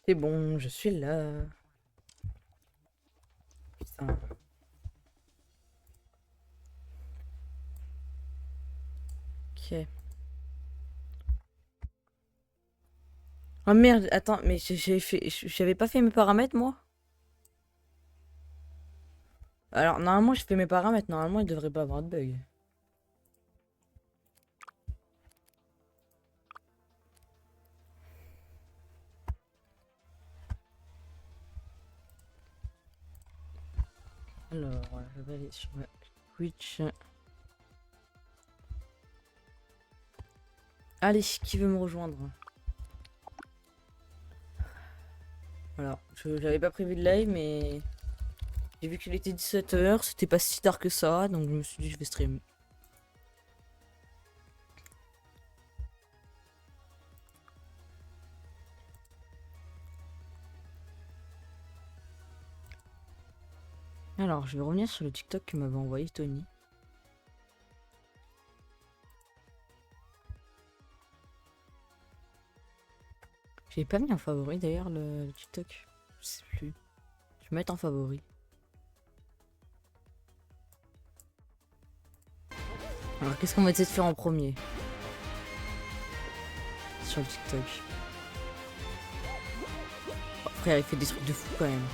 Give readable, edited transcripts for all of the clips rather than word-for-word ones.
C'est bon, je suis là. Putain. Ok. Oh merde, attends, mais j'avais pas fait mes paramètres moi? Alors normalement je fais mes paramètres, normalement il devrait pas avoir de bug. Alors, je vais aller sur ma Twitch. Allez, qui veut me rejoindre? Voilà, j'avais pas prévu de live, mais j'ai vu qu'il était 17 h, c'était pas si tard que ça, donc je me suis dit je vais stream. Alors, je vais revenir sur le TikTok que m'avait envoyé Tony. J'avais pas mis en favori d'ailleurs le TikTok. Je sais plus. Je vais mettre en favori. Alors, qu'est-ce qu'on va essayer de faire en premier sur le TikTok? Oh, frère, il fait des trucs de fou quand même.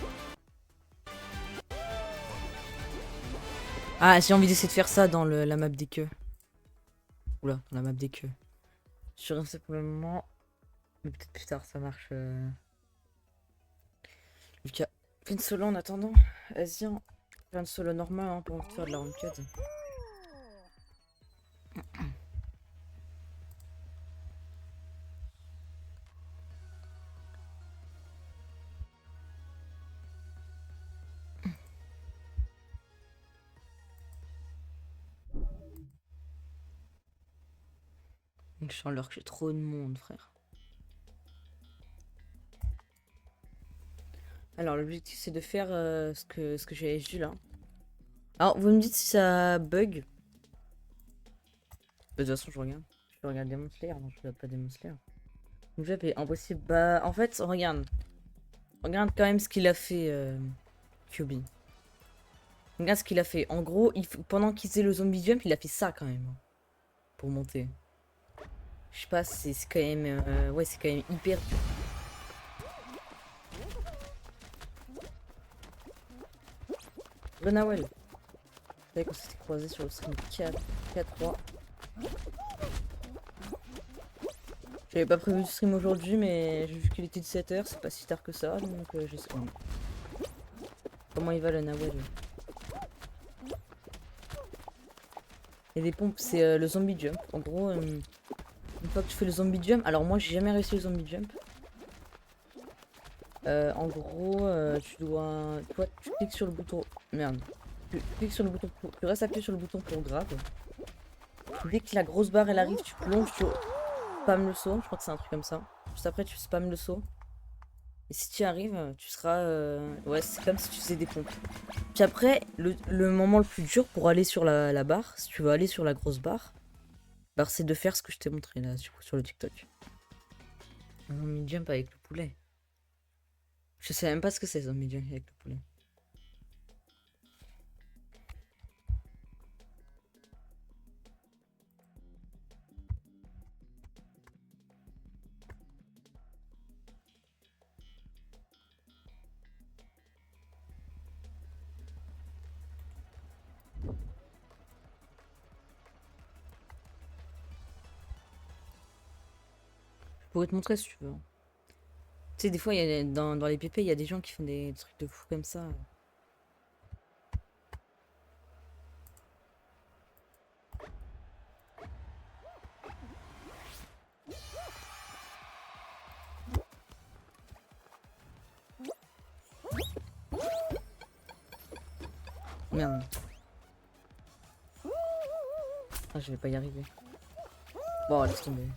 Ah, j'ai envie d'essayer de faire ça dans la map des queues. Oula, dans la map des queues. Sur un seul pour le moment. Mais peut-être plus tard, ça marche. Lucas, fais une solo en attendant. Vas-y, hein. Fais une solo normale hein, pour faire de la ranked. Donc, je sens l'heure que j'ai trop de monde, frère. Alors, l'objectif, c'est de faire ce que j'avais vu là. Alors, vous me dites si ça bug. De toute façon, je regarde. Je peux regarder Demon Slayer. Non, je regarde pas Demon Slayer. Donc, j'avais impossible. Bah, en fait, regarde. Regarde quand même ce qu'il a fait, QB. Regarde ce qu'il a fait. En gros, pendant qu'il faisait le zombie jump, il a fait ça quand même. Pour monter. Je sais pas, c'est quand même. Ouais, c'est quand même hyper. Le Nawel. Vous savez qu'on s'était croisés sur le stream 4-3. J'avais pas prévu de stream aujourd'hui, mais j'ai vu qu'il était 17 h, c'est pas si tard que ça, donc j'ai stream. Comment il va le Nawel? Et les pompes, c'est le zombie jump. En gros, une fois que tu fais le zombie jump, alors moi j'ai jamais réussi le zombie jump. En gros, toi, tu cliques sur le bouton. Merde. Tu cliques sur le bouton. Tu restes appuyé sur le bouton pour grave. Dès que la grosse barre elle arrive, tu plonges, tu spam le saut. Je crois que c'est un truc comme ça. Juste après, tu spam le saut. Et si tu y arrives, tu seras. Ouais, c'est comme si tu faisais des pompes. Puis après, le moment le plus dur pour aller sur la barre, si tu veux aller sur la grosse barre, bah, c'est de faire ce que je t'ai montré là sur le TikTok. Un zombie jump avec le poulet. Je sais même pas ce que c'est, zombie jump avec le poulet. Je pourrais te montrer si tu veux. Tu sais, des fois, dans les PP, il y a des gens qui font des trucs de fou comme ça. Merde. Ah, je vais pas y arriver. Bon, laisse tomber.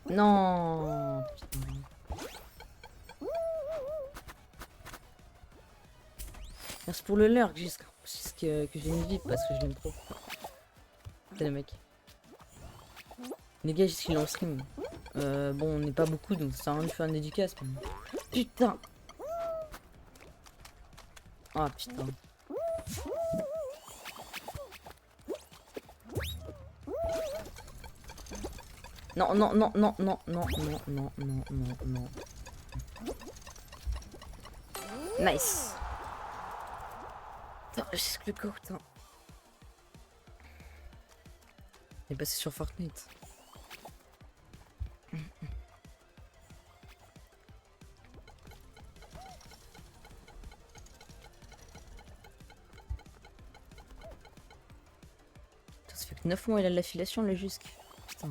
Non. Putain. Merci pour le lurk, jusqu'à que j'ai une vie parce que je l'aime trop. C'est le mec. Les gars, jusqu'à en stream. Bon, on n'est pas beaucoup donc ça sert à rien de faire une dédicace. Mais... Putain! Ah putain. Non, non, non, non, non, non, non, non, non, non, non. Nice. Putain, j'ai le corps, putain. Il est passé sur Fortnite. Putain, ça fait que 9 mois il a de l'affiliation le jusque. Putain.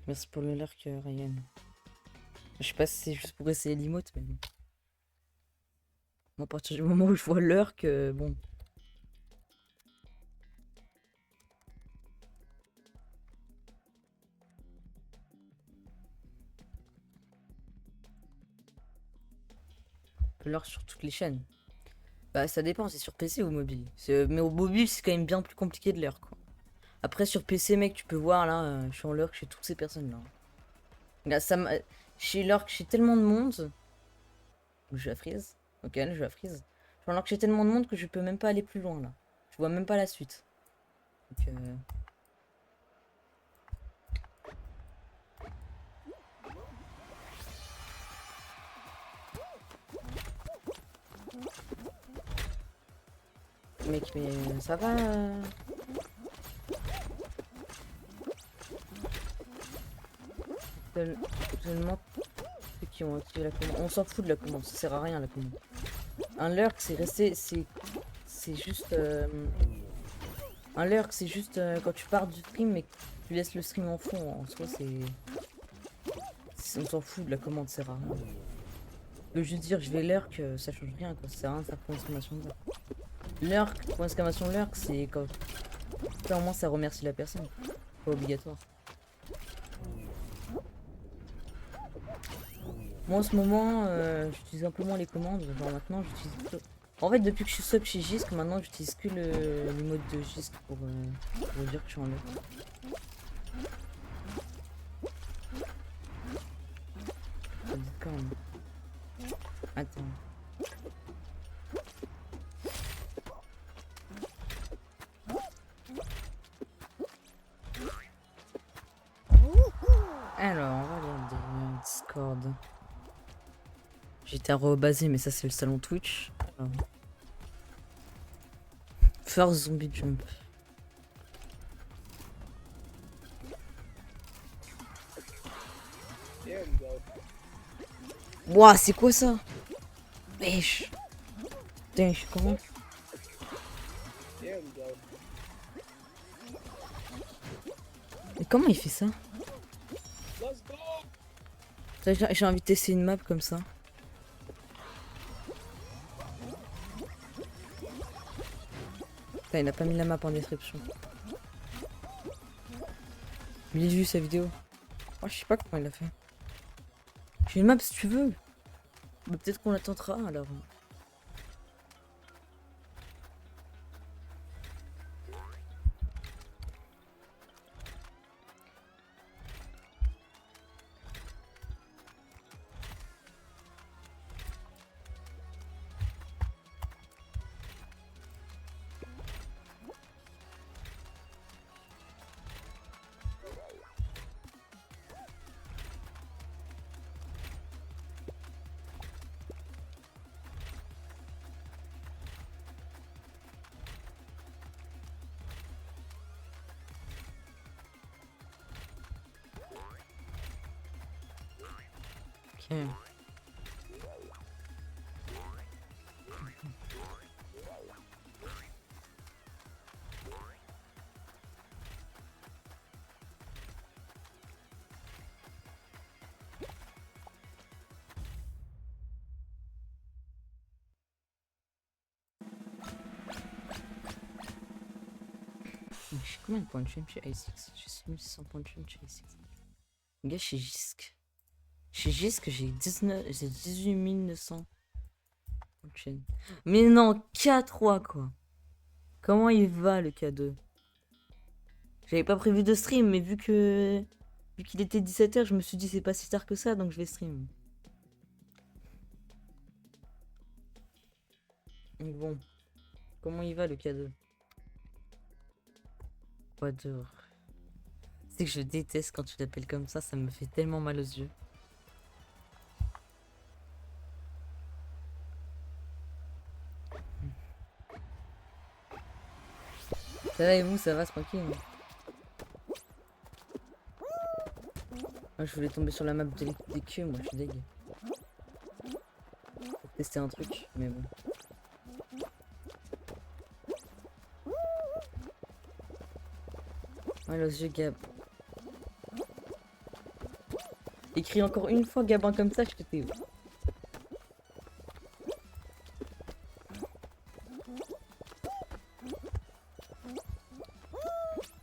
Merci pour le lurk, Ryan. Je sais pas si c'est juste pour essayer l'emote, mais bon. Moi, à partir du moment où je vois lurk, bon. Lurk sur toutes les chaînes. Bah, ça dépend, c'est sur PC ou mobile. Mais au mobile, c'est quand même bien plus compliqué de lurk, quoi. Après, sur PC, mec, tu peux voir là, je suis en lurk chez toutes ces personnes-là. Là, chez lurk, chez tellement de monde. Je la freeze. Ok, je la freeze. Je lurk chez tellement de monde que je peux même pas aller plus loin là. Je vois même pas la suite. Donc, Mec, mais ça va. Seulement ceux qui ont activé la commande. On s'en fout de la commande, ça sert à rien la commande. Un lurk, c'est resté. C'est juste. Un lurk, c'est juste quand tu pars du stream et que tu laisses le stream en fond. En soi, on s'en fout de la commande, ça sert à rien. Tu peux juste dire je vais lurk, ça change rien quoi. Ça sert à rien de faire point d'exclamation lurk. Lurk, point d'exclamation lurk, c'est quand. Clairement, ça remercie la personne. Pas obligatoire. Moi en ce moment, j'utilise un peu moins les commandes. Genre maintenant, j'utilise plutôt... En fait, depuis que je suis sub chez Gisk, maintenant j'utilise que le mode de Gisk pour dire que je suis en lurk. Attends. Alors, on va regarder Discord. J'étais rebasé, mais ça c'est le salon Twitch. Alors. First Zombie Jump. Ouah, c'est quoi ça? Wesh. Putain, je suis comment? Mais comment il fait ça? J'ai envie de tester une map comme ça. Putain, il a pas mis la map en description. Mais j'ai vu sa vidéo. Oh, je sais pas comment il a fait. J'ai une map si tu veux. Bah, peut-être qu'on la tentera alors. Ok. Combien de points de chaîne chez i6? J'ai 6600 points de chaîne chez i6. Les gars, chez Jisk. Chez Jisk, j'ai 18 900 points de chaîne. Mais non, K3 quoi. Comment il va le K2? J'avais pas prévu de stream, mais vu qu'il était 17h, je me suis dit c'est pas si tard que ça, donc je vais stream. Donc bon. Comment il va le K2? What the... C'est que je déteste quand tu l'appelles comme ça me fait tellement mal aux yeux. Ça va et vous, ça va, c'est tranquille. Ah, je voulais tomber sur la map des queues, moi je suis deg. Pour tester un truc, mais bon. Ouais, le yeux Gab. Écris encore une fois Gabin comme ça, je te tais.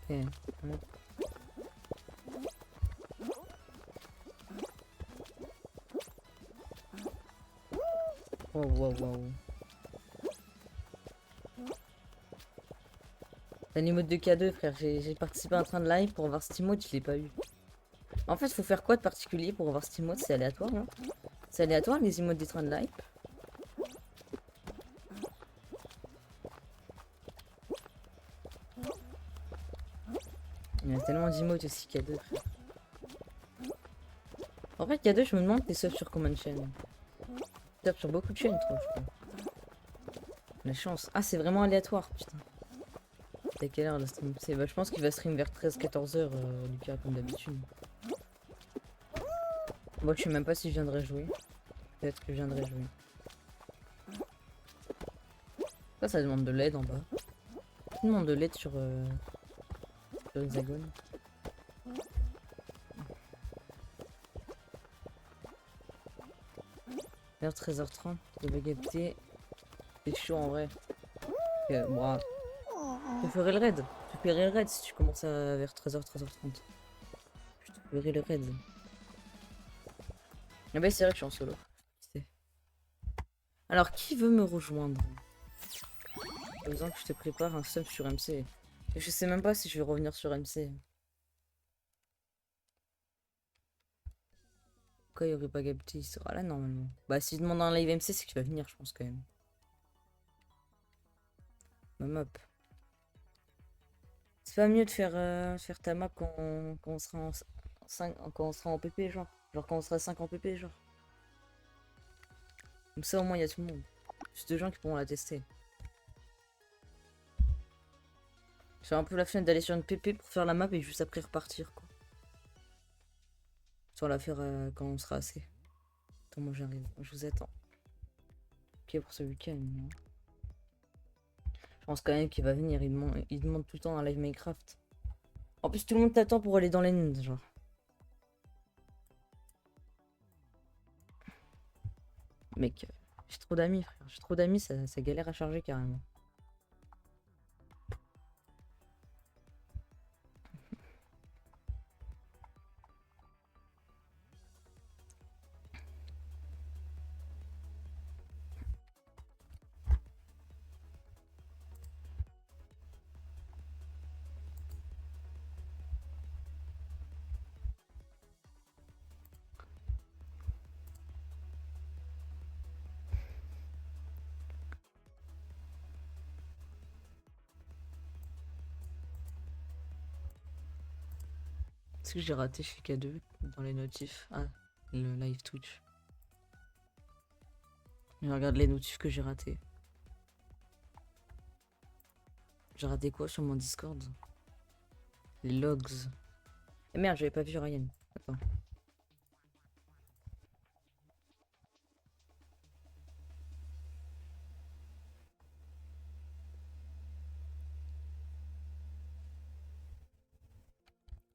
Ok. Ouais. Wow. T'as l'emote de K2 frère, j'ai participé à un train de live pour voir cet emote, je l'ai pas eu. En fait, faut faire quoi de particulier pour voir cet emote? C'est aléatoire, non? C'est aléatoire les emotes des trains de live? Il y a tellement d'emotes aussi K2 frère. En fait K2 je me demande t'es sub sur combien de chaînes? T'es sur beaucoup de chaînes toi je crois. La chance. Ah c'est vraiment aléatoire putain. T'as quelle heure le stream? Bah, je pense qu'il va stream vers 13-14h Lucas comme d'habitude. Moi je sais même pas si je viendrai jouer. Peut-être que je viendrai jouer. Ça demande de l'aide en bas. Ça demande de l'aide sur Hexagone. Vers 13h30, tu devais capter. C'est chaud en vrai. Bon, je ferai le raid. Je ferai le raid si tu commences vers 13h, 13h30. Je te ferai le raid. Ah bah c'est vrai que je suis en solo. Alors qui veut me rejoindre? J'ai besoin que je te prépare un sub sur MC. Et je sais même pas si je vais revenir sur MC. Pourquoi il y aurait pas Gabti? Il sera là normalement. Bah s'il demande un live MC, c'est qu'il va venir, je pense quand même. Ma map. C'est pas mieux de faire ta map quand on sera en 5, quand on sera en PP, genre. Genre quand on sera 5 en PP, genre. Comme ça au moins il y a tout le monde. Juste de gens qui pourront la tester. J'ai un peu la flemme d'aller sur une PP pour faire la map et juste après repartir quoi. Sans la faire quand on sera assez. Attends, moi j'arrive, je vous attends. Ok pour ce week-end. Hein. Je pense quand même qu'il va venir, il demande tout le temps un live Minecraft. En plus tout le monde t'attend pour aller dans l'end, genre. Mec, j'ai trop d'amis frère, j'ai trop d'amis, ça galère à charger carrément. Est-ce que j'ai raté chez K2 dans les notifs? Ah, le live Twitch. Je regarde les notifs que j'ai ratés. J'ai raté quoi sur mon Discord? Les logs. Et merde, j'avais pas vu Ryan. Attends.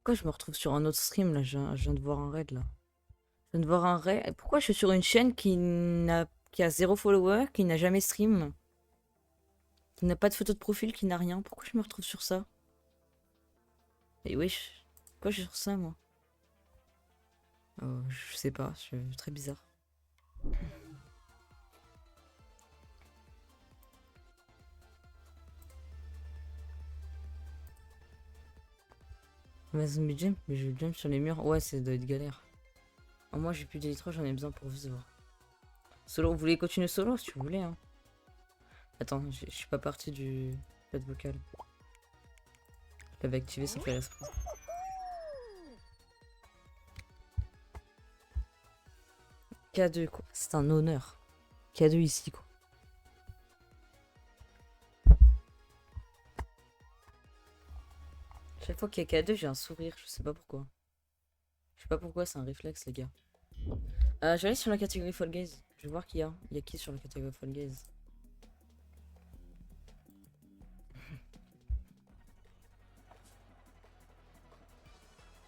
Pourquoi je me retrouve sur un autre stream là? Je viens de voir un raid là. Je viens de voir un raid. Et pourquoi je suis sur une chaîne qui a 0 follower, qui n'a jamais stream, qui n'a pas de photo de profil, qui n'a rien? Pourquoi je me retrouve sur ça? Et wesh, quoi j'ai sur ça moi? Oh, je sais pas, c'est très bizarre. Ma zombie jump, mais je jump sur les murs. Ouais, ça doit être galère. Oh, moi j'ai plus d'électro, j'en ai besoin pour vivre. Solo, vous voulez continuer solo si tu voulez, hein? Attends, je suis pas parti du chat vocal. Je l'avais activé sans faire exprès. K2 quoi, c'est un honneur. K2 ici quoi. Chaque fois qu'il y a K2, j'ai un sourire, je sais pas pourquoi. Je sais pas pourquoi, c'est un réflexe les gars. Je vais aller sur la catégorie Fall Guys. Je vais voir qui y a. Il y a qui sur la catégorie Fall Guys?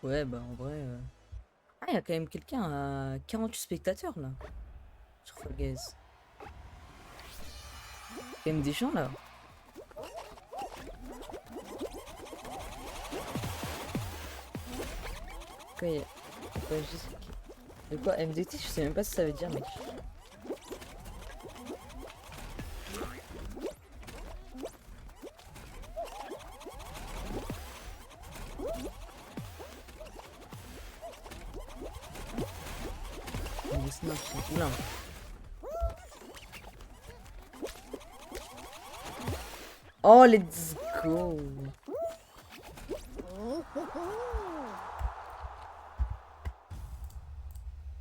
Ouais, bah en vrai. Ah, il y a quand même quelqu'un à 48 spectateurs là. Sur Fall Guys. Il y a quand même des gens là. Quoi, il y a... quoi, de quoi MDT? Je sais même pas ce que ça veut dire, mec. Non, c'est plein. Oh, let's go.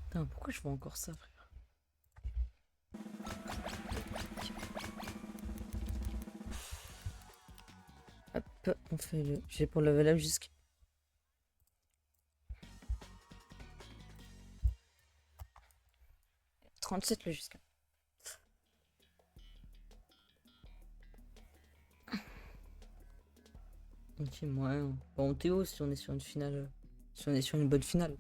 Putain, pourquoi je vois encore ça, frère? Hop, on fait le... J'ai pour level up jusqu'à... 37 le jusqu'à... Ok, ouais. Bon, on Théo si on est sur une finale. Si on est sur une bonne finale.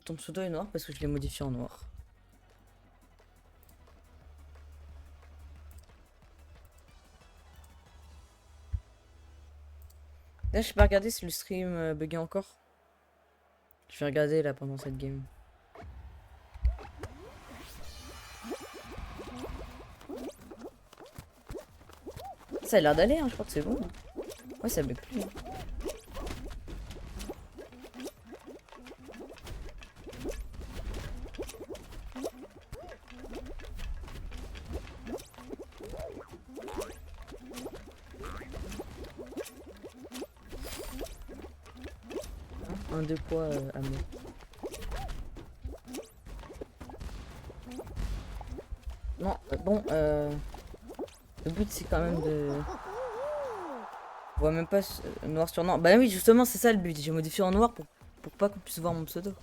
Ton pseudo est noir parce que je l'ai modifié en noir. Là, je peux pas regarder si le stream buguait encore. Je vais regarder là pendant cette game. Ça a l'air d'aller, hein, je crois que c'est bon. Ouais, ça bug plus. Hein. Un de quoi à moi. Non, bon, le but c'est quand même de... On voit même pas noir sur noir. Bah oui, justement, c'est ça le but. J'ai modifié en noir pour pas qu'on puisse voir mon pseudo.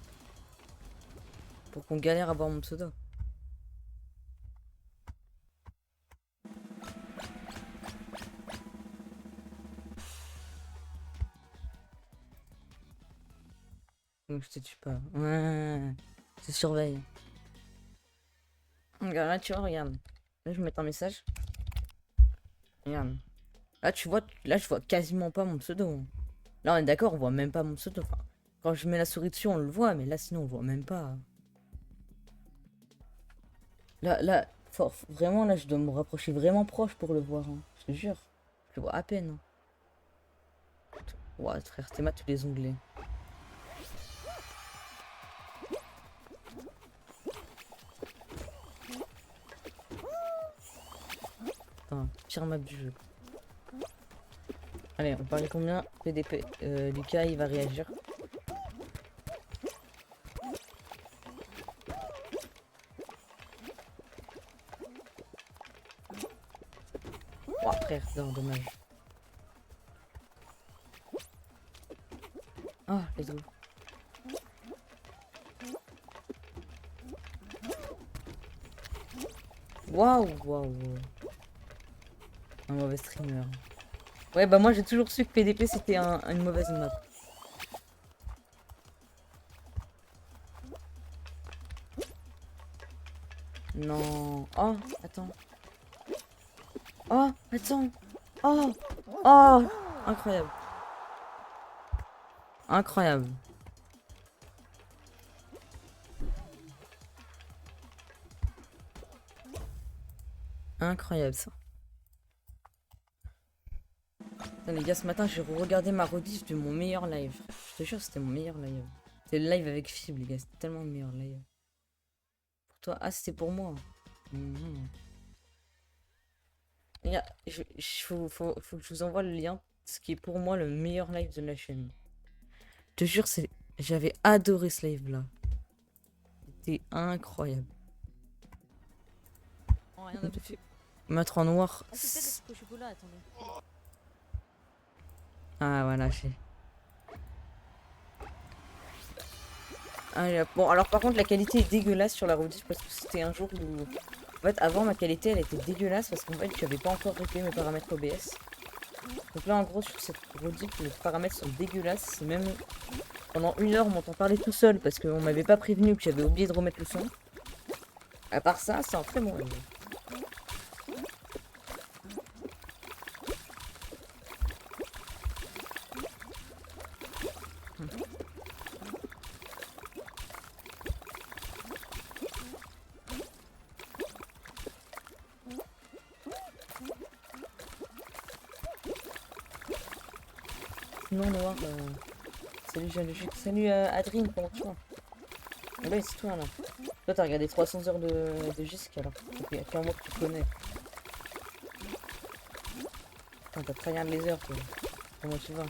Pour qu'on galère à voir mon pseudo. Donc je te tue pas. Ouais, je te surveille. Regarde, là tu vois, regarde. Là je vais mettre un message. Regarde. Là tu vois, là je vois quasiment pas mon pseudo. Hein. Là on est d'accord, on voit même pas mon pseudo. Enfin, quand je mets la souris dessus, on le voit, mais là sinon on voit même pas. Là, vraiment là je dois me rapprocher vraiment proche pour le voir. Hein. Je te jure. Je le vois à peine. Hein. Ouais, frère, c'était tous les onglets. Putain, pire map du jeu. Allez, on parlait combien? PDP. Lucas, il va réagir. Oh, frère, non, dommage. Ah, let's go. Waouh, waouh. Un mauvais streamer. Ouais, bah moi j'ai toujours su que PDP c'était une mauvaise map. Non. Oh, attends. Oh, attends. Oh! Oh! Incroyable. Incroyable. Incroyable ça. Putain, les gars, ce matin, j'ai regardé ma rediff de mon meilleur live. Je te jure, c'était mon meilleur live. C'était le live avec Fib, les gars. C'était tellement le meilleur live. Pour toi? Ah, c'était pour moi. Mhm. Les gars, faut que je vous envoie le lien. Ce qui est pour moi le meilleur live de la chaîne. Je te jure, j'avais adoré ce live-là. C'était incroyable. Oh, rien à bouffer. Mettre en noir. Ah, c'est peut-être le chocolat, attendez. Ah, voilà, j'ai. Ah, bon, alors par contre, la qualité est dégueulasse sur la rediff parce que c'était un jour où. En fait, avant, ma qualité elle était dégueulasse parce qu'en fait, j'avais pas encore réglé mes paramètres OBS. Donc là, en gros, sur cette rediff, les paramètres sont dégueulasses. Même pendant 1 heure, on m'entend parler tout seul parce qu'on m'avait pas prévenu que j'avais oublié de remettre le son. À part ça, c'est un très bon live. Sinon, noir. Salut, Jean-Luc. Salut, Adrien, comment tu vas? Ah bah, c'est toi là. Toi, t'as regardé 300 heures de Gisc alors. C'est un mot que tu connais. Putain, t'as très bien les heures, toi. Comment tu vas?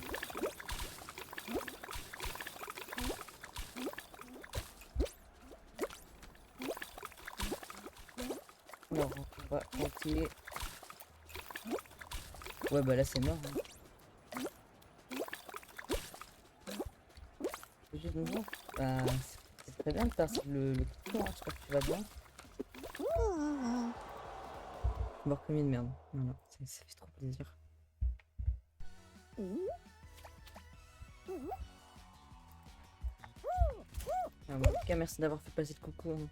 Alors, on va monter. Ouais, bah là, c'est mort. Hein. C'est juste nouveau. Bah, c'est très bien de faire le concours, hein. J'espère que tu vas bien. Mort comme une merde. Voilà, ça fait trop plaisir. Ah, bon, en tout cas, merci d'avoir fait passer le concours. Hein.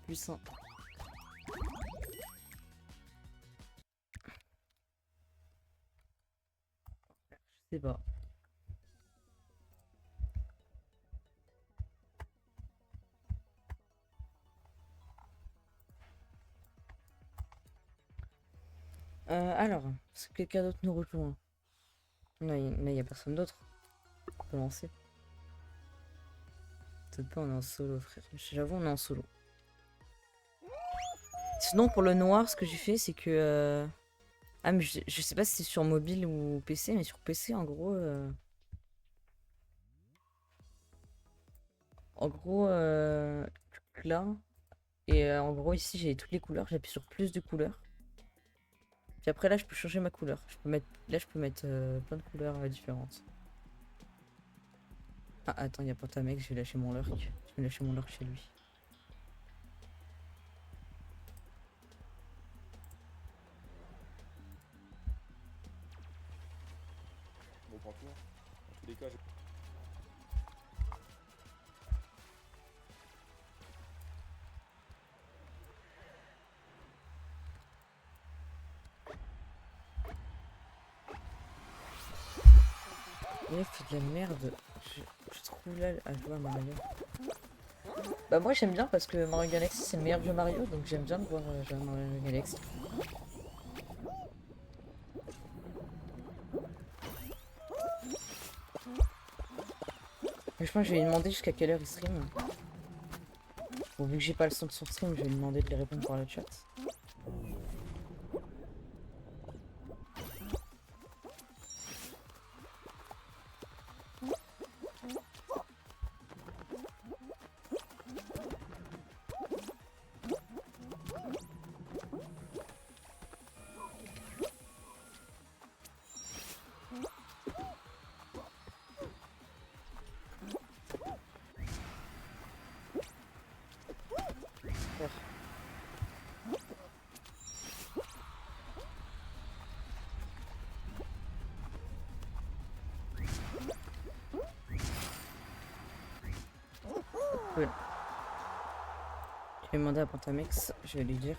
Puissant. Je sais pas. Alors, est-ce que quelqu'un d'autre nous rejoint? Là, il y a personne d'autre. On peut lancer. Peut-être pas, on est en solo, frère. J'avoue, on est en solo. Sinon, pour le noir, ce que j'ai fait, c'est que... Ah, mais je sais pas si c'est sur mobile ou PC, mais sur PC, en gros... En gros, tu cliques là. Et en gros, ici, j'ai toutes les couleurs. J'appuie sur plus de couleurs. Puis après, là, je peux changer ma couleur. Là, je peux mettre plein de couleurs différentes. Ah, attends, il y a pas ta mec, je vais lâcher mon lurk. Je vais lâcher mon lurk chez lui. Bon, franchement, dans tous les cas, Il fait de la merde. Je trouve là à jouer à Mario. Bah moi j'aime bien parce que Mario Galaxy c'est le meilleur jeu Mario, donc j'aime bien de voir jouer à Mario Galaxy. Mais je pense que je vais lui demander jusqu'à quelle heure il stream. Bon, vu que j'ai pas le son de son stream, je vais lui demander de les répondre par le chat. Cool. Je vais demander à Pentamex, je vais lui dire.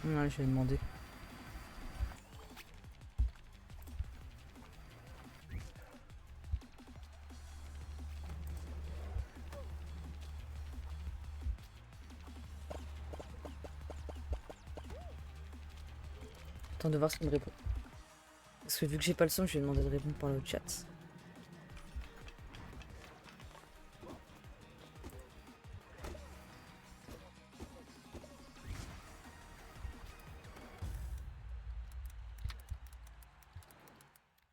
Ouais, je vais demander. Attends de voir ce qu'il me répond. Parce que vu que j'ai pas le son, je vais demander de répondre par le chat.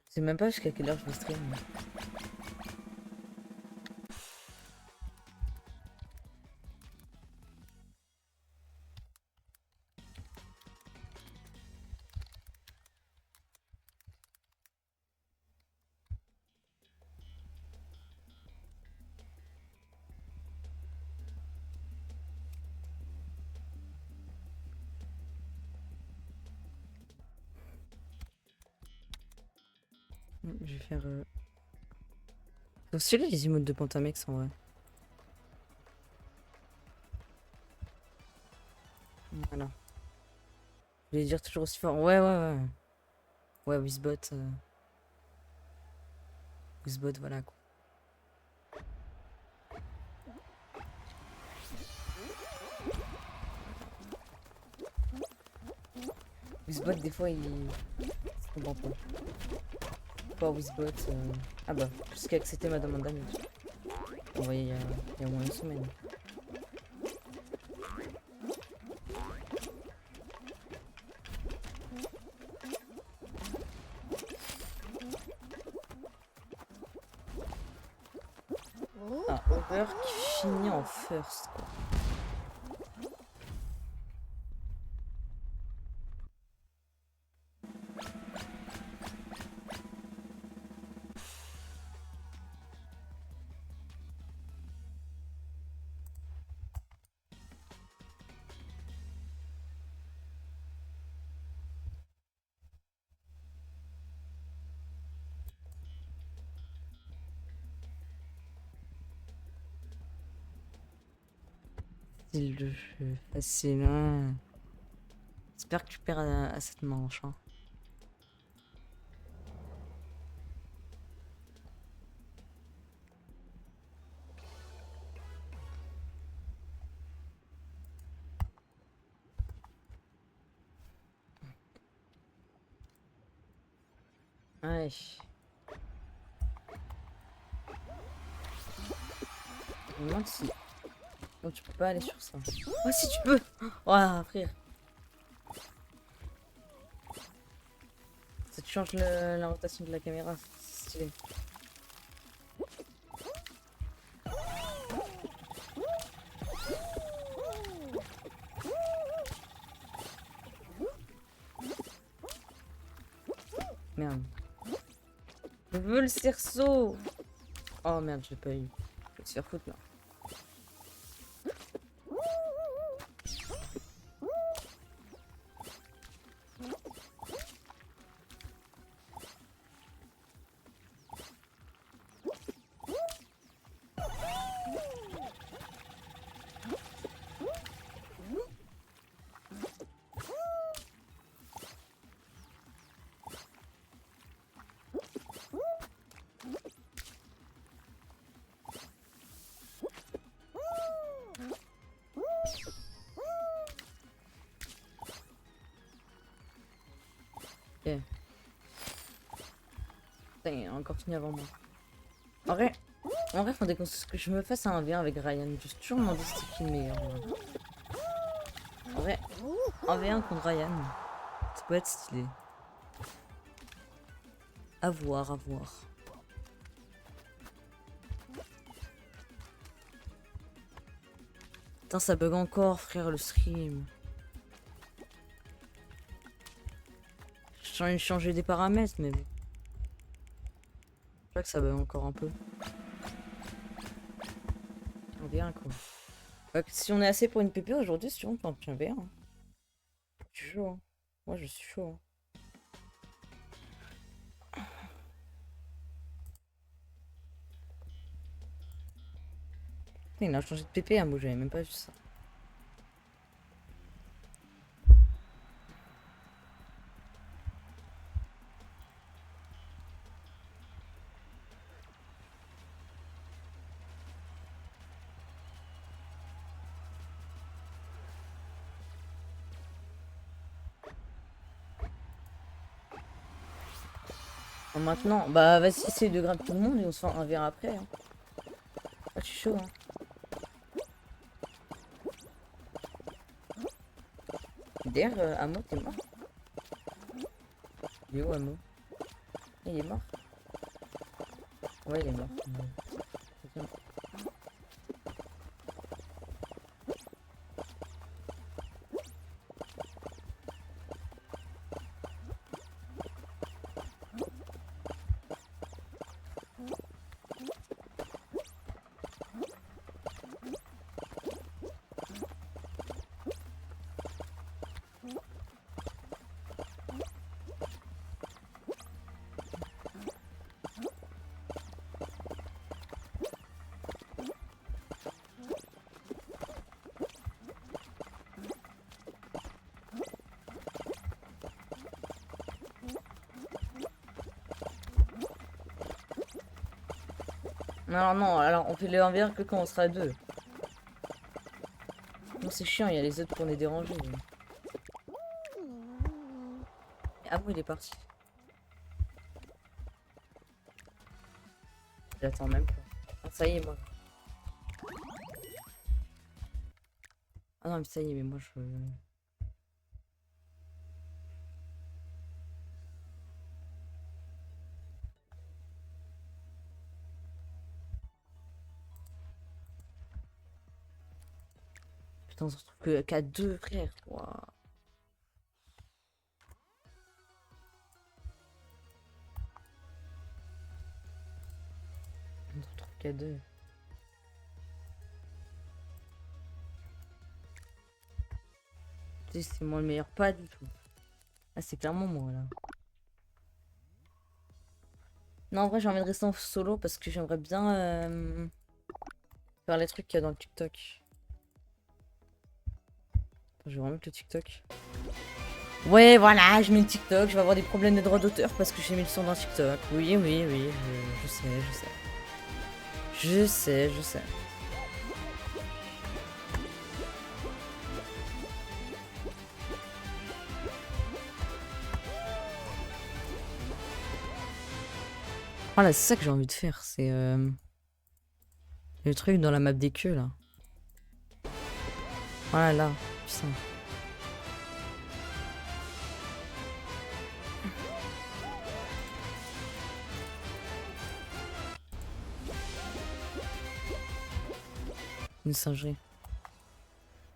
Je sais même pas jusqu'à quelle heure je vais stream. Je vais faire... Donc c'est là les emotes de Pentamex en vrai. Voilà. Je vais dire toujours aussi fort. Ouais, ouais, ouais. Ouais, Wizbot. Wizbot, voilà quoi. Wizbot, des fois, il se comprend pas. Pas Wizbot. Ah bah, jusqu'à accepter ma demande d'amis. Envoyé il y a au moins une semaine. Ah, Over qui finit en first quoi. Style de jeu facile, hein. J'espère que tu perds à cette manche. Hein. Ouais. Je me demande si... Oh, tu peux pas aller sur ça. Oh, si tu peux. Oh, frère. Ça te change la rotation de la caméra. C'est stylé. Merde. Je veux le cerceau. Oh merde, je l'ai pas eu. Je vais se faire foutre là. Ok. Putain, il a encore fini avant moi. En vrai, faudrait que je me fasse un 1v1 avec Ryan. Je me suis toujours demandé c'était qui le meilleur. En vrai, 1v1 contre Ryan. Ça peut être stylé. À voir, à voir. Putain, ça bug encore, frère, le stream. J'ai changé des paramètres, mais bon. Je crois que ça bug encore un peu. On vient quoi. Ouais, si on est assez pour une PP aujourd'hui, si on peut en un VR. Hein. Je suis chaud. Hein. Moi, je suis chaud. Hein. Putain, il a changé de PP, hein, moi j'avais même pas vu ça. Maintenant, bah vas-y, essaye de grimper tout le monde et on se fait un verre après. Hein. Ah, je suis chaud. Hein. D'ailleurs, Amo, t'es mort? Il est où, Amo? Il est mort? Ouais, il est mort. Ouais. Non, non, alors on fait le 1v1 que quand on sera deux. Non, c'est chiant, il y a les autres pour les déranger. Ah bon, il est parti. J'attends même pas. Ah, ça y est, moi. Ah non, mais ça y est, mais moi je. Putain, on se retrouve qu'à deux, frère. Waouh. On se retrouve qu'à deux. Tu sais, c'est moi le meilleur, pas du tout. Ah, c'est clairement moi là. Non, en vrai, j'ai envie de rester en solo parce que j'aimerais bien faire les trucs qu'il y a dans le TikTok. Attends, je vais remettre le TikTok. Ouais, voilà, je mets le TikTok. Je vais avoir des problèmes de droit d'auteur parce que j'ai mis le son dans TikTok. Oui, oui, oui, je sais, je sais. Je sais, je sais. Voilà, c'est ça que j'ai envie de faire. C'est le truc dans la map des queues là. Voilà, là. Putain. Une singerie.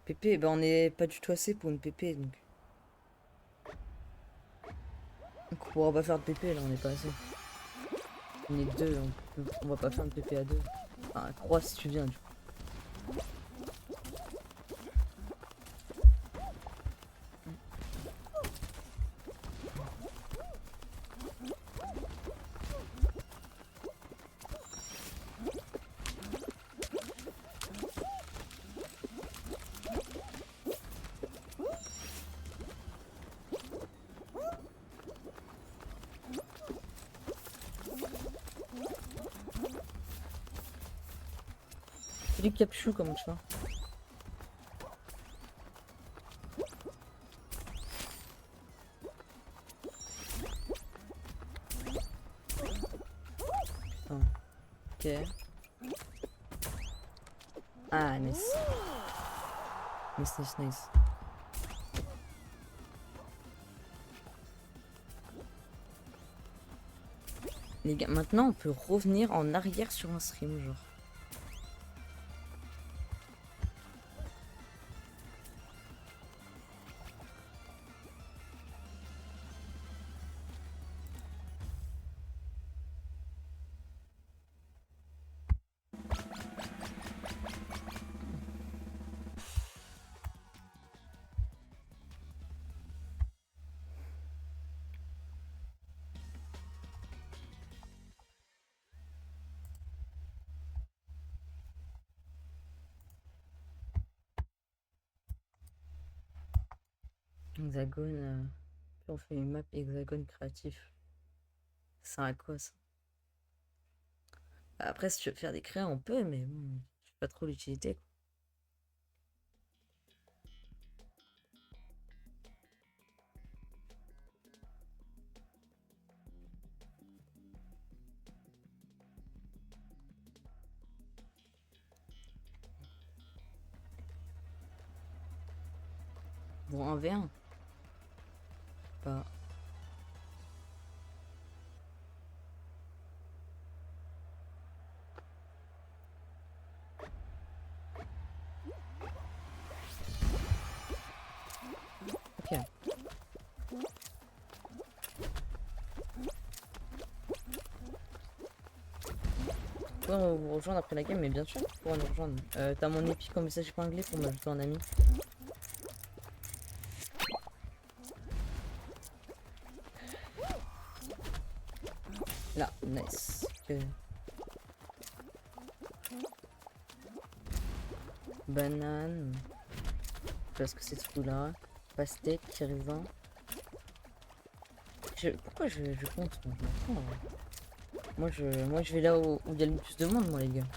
Pépé, ben on est pas du tout assez pour une pépé donc. Donc on pourra pas faire de pépé là, on est pas assez. On est deux, on va pas faire de pépé à deux. Enfin, crois si tu viens du coup. C'est du capchou comme tu vois. Putain. Ok. Ah, nice. Nice, nice, nice. Les gars, maintenant on peut revenir en arrière sur un stream, genre. Hexagone. Puis on fait une map hexagone créatif. C'est à quoi ça? Après, si tu veux faire des créas, on peut, mais bon, je sais pas trop l'utilité. Bon, 1v1. Pas. Ok. Tu peux vous rejoindre après la game, mais bien sûr, tu pourras nous rejoindre. T'as mon épique en message épinglé pour m'ajouter en ami. Là, nice. Ok. Banane. Parce que c'est ce coup-là. Pastèque, raisin. Pourquoi je compte moi, je m'en fous, en vrai. Moi je vais là où il y a le plus de monde, moi les gars.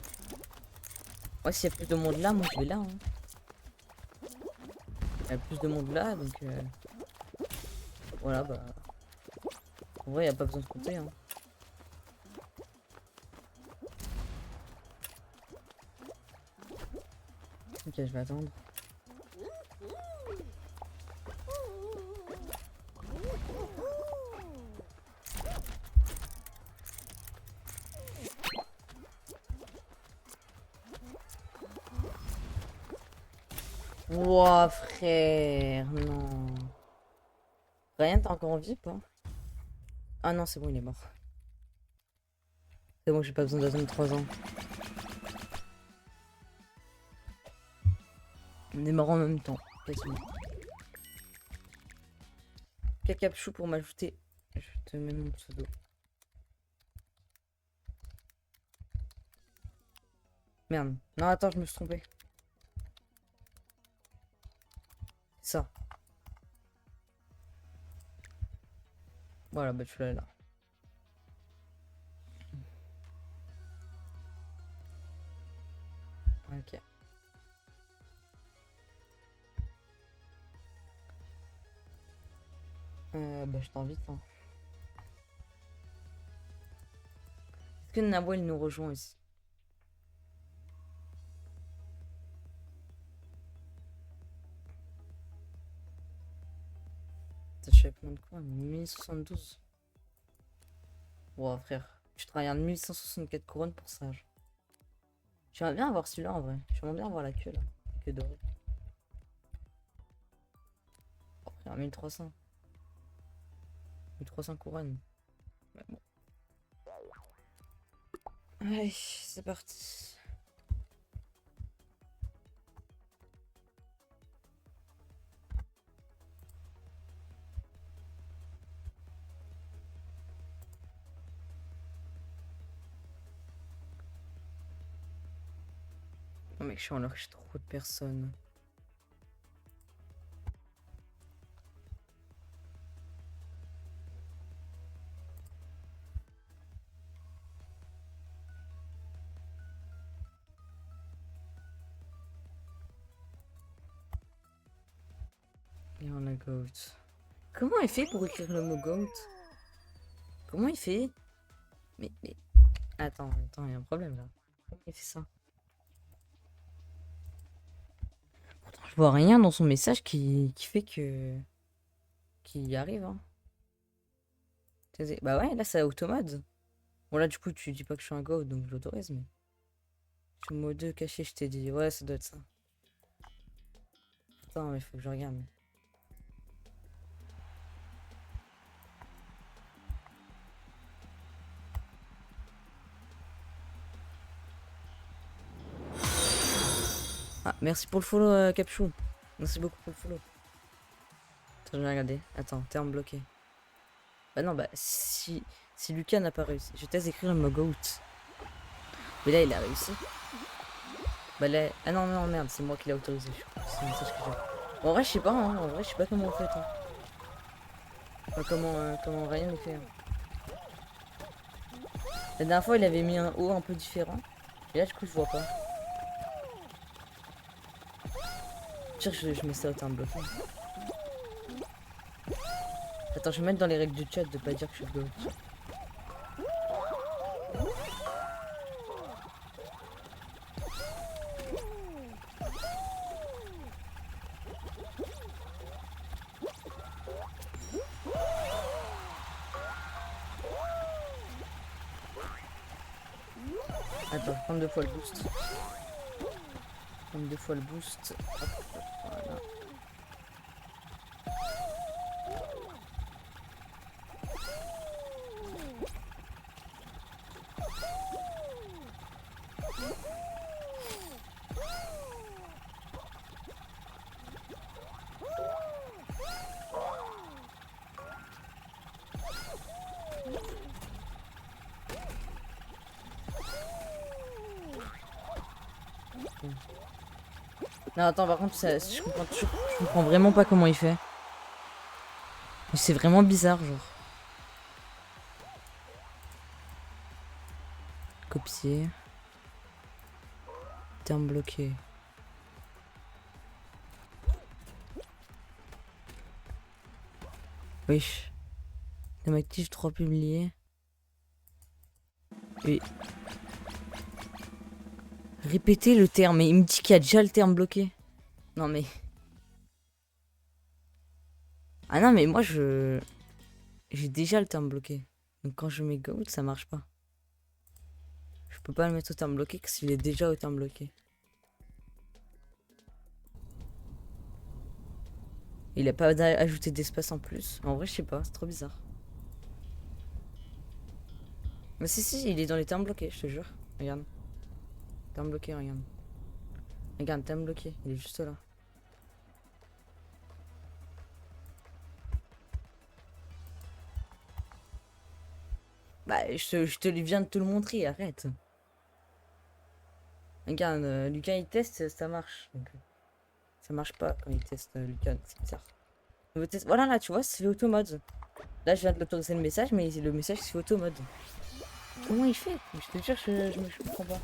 Ouais, s'il y a plus de monde là, moi je vais là. Hein. Il y a plus de monde là, donc voilà, bah. En vrai, il n'y a pas besoin de compter. Hein. Ok, je vais attendre. Wouah, frère, non. Ryan, t'es encore en vie, pas? Ah non, c'est bon, il est mort. C'est bon, j'ai pas besoin d'attendre 3 ans. On est mort en même temps, quasiment. Cacapchou pour m'ajouter. Je te mets mon pseudo. Merde. Non, attends, je me suis trompé. Ça. Voilà, bah tu l'as là. Ok. Bah je t'invite. Hein. Est-ce que Nabo il nous rejoint ici? T'as fait plein de quoi? 1072. Wow, frère. Tu travailles en 1164 couronnes pour ça. J'aimerais bien avoir celui-là en vrai. J'aimerais bien avoir la queue là. La queue dorée. Oh, frère, 1300. 1300 couronnes. Ouais, bon. Allez, c'est parti. Oh mec, je suis en j'ai trop de personnes. Et on a goat. Comment il fait pour écrire le mot goat? Comment il fait? Mais... Attends, il y a un problème là. Comment il fait ça? Pourtant, je vois rien dans son message qui fait que... Qu'il y arrive, hein. Bah ouais, là c'est automate. Bon là du coup tu dis pas que je suis un goat donc je l'autorise mais... Je suis mot 2 caché, je t'ai dit. Ouais, ça doit être ça. Attends, mais faut que je regarde. Ah, merci pour le follow, Capchou. Merci beaucoup pour le follow. Attends, je vais regarder. Attends, terme bloqué. Bah non, bah si Lucas n'a pas réussi, je teste d'écrire le mot goat. Mais là, il a réussi. Bah là... Ah non, non, merde, c'est moi qui l'ai autorisé. C'est le message que j'ai. En vrai, je sais pas, hein. En vrai, je sais pas comment on fait. Hein. Enfin, comment Ryan le fait. Hein. La dernière fois, il avait mis un haut un peu différent. Et là, du coup, je vois pas. Je mets ça au terme bloqué. Attends, je vais mettre dans les règles du chat de pas dire que je suis goat. Attends, prendre 2 fois le boost. Prendre 2 fois le boost. Hop, voilà. Non, attends, par contre, je comprends vraiment pas comment il fait. C'est vraiment bizarre, genre. Copier. Terme bloqué. Wesh. Terme actif 3 publiés. Oui. Répétez le terme, mais il me dit qu'il y a déjà le terme bloqué. Non mais... Ah non mais moi je... J'ai déjà le terme bloqué. Donc quand je mets go, ça marche pas. Je peux pas le mettre au terme bloqué parce qu'il est déjà au terme bloqué. Il a pas ajouté d'espace en plus. En vrai je sais pas, c'est trop bizarre. Mais si, il est dans les termes bloqués, je te jure. Regarde. Terme bloqué, regarde. Regarde, terme bloqué, il est juste là. Bah, je te viens de te le montrer, arrête. Regarde, Lucas il teste, ça marche. Donc, ça marche pas quand il teste Lucas, c'est bizarre. Voilà, là, tu vois, c'est auto mode. Là, je viens de l'autoriser le message, mais le message c'est auto mode. Comment il fait? Je te jure, je comprends pas.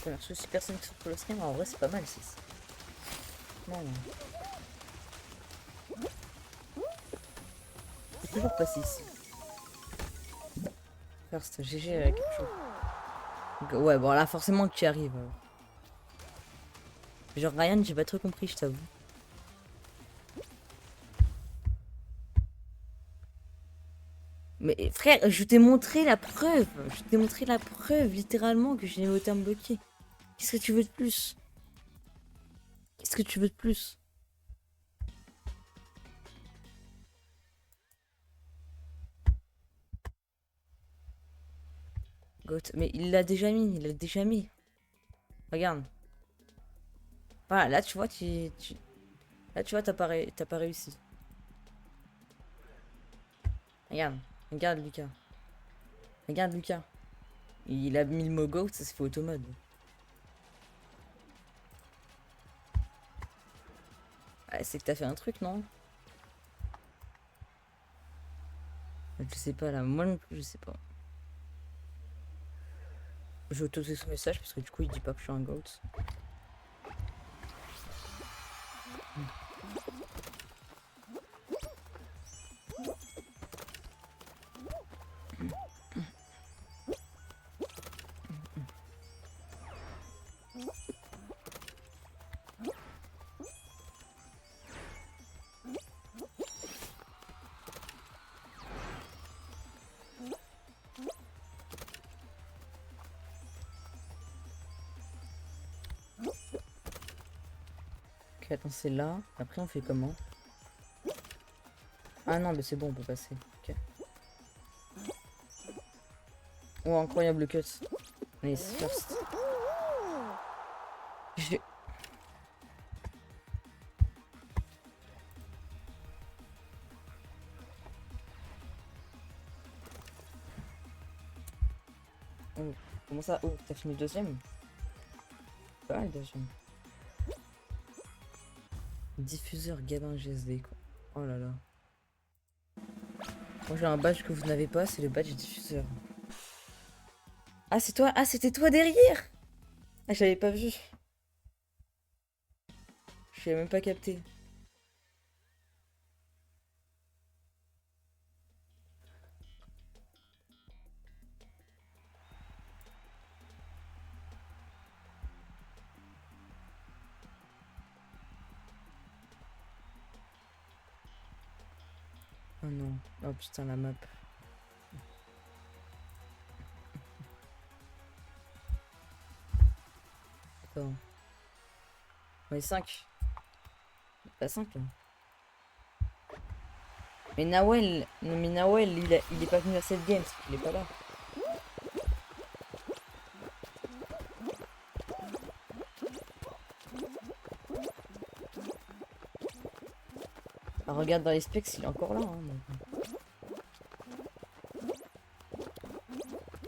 J'ai reçu 6 personnes sur le stream, en vrai c'est pas mal 6. Non, non. C'est toujours pas 6. First, GG avec quelque chose. Ouais, bon là forcément que tu y arrives. Genre Ryan, j'ai pas trop compris, je t'avoue. Mais frère, je t'ai montré la preuve. Je t'ai montré la preuve, littéralement, que j'ai au terme bloqué. Qu'est-ce que tu veux de plus? Qu'est-ce que tu veux de plus? Goat. Mais il l'a déjà mis, il l'a déjà mis. Regarde. Voilà, là tu vois, là tu vois, t'as pas réussi. Regarde, regarde Lucas. Regarde Lucas. Il a mis le mot goat, ça se fait automode. Ah, c'est que t'as fait un truc, non? Je sais pas là, moi non plus, je sais pas. Je vais autoriser ce message parce que du coup il dit pas que je suis un goat. Ok, attends, c'est là. Après on fait comment? Ah non, mais c'est bon, on peut passer. Ok. Oh, incroyable cut. Nice, first. Je... Oh, comment ça? Oh, t'as fini le deuxième? Pas le deuxième. Diffuseur Gabin GSD, quoi. Oh là là. Moi j'ai un badge que vous n'avez pas, c'est le badge diffuseur. Ah c'est toi? Ah c'était toi derrière! Ah j'avais pas vu. Je l'avais même pas capté. Oh non. Oh putain la map. Attends. On est 5. Pas 5 là. Mais Nawel, non mais Nawel, il est pas venu à cette game, c'est qu'il est pas là. Ah, regarde dans les specs, il est encore là. Hein, donc.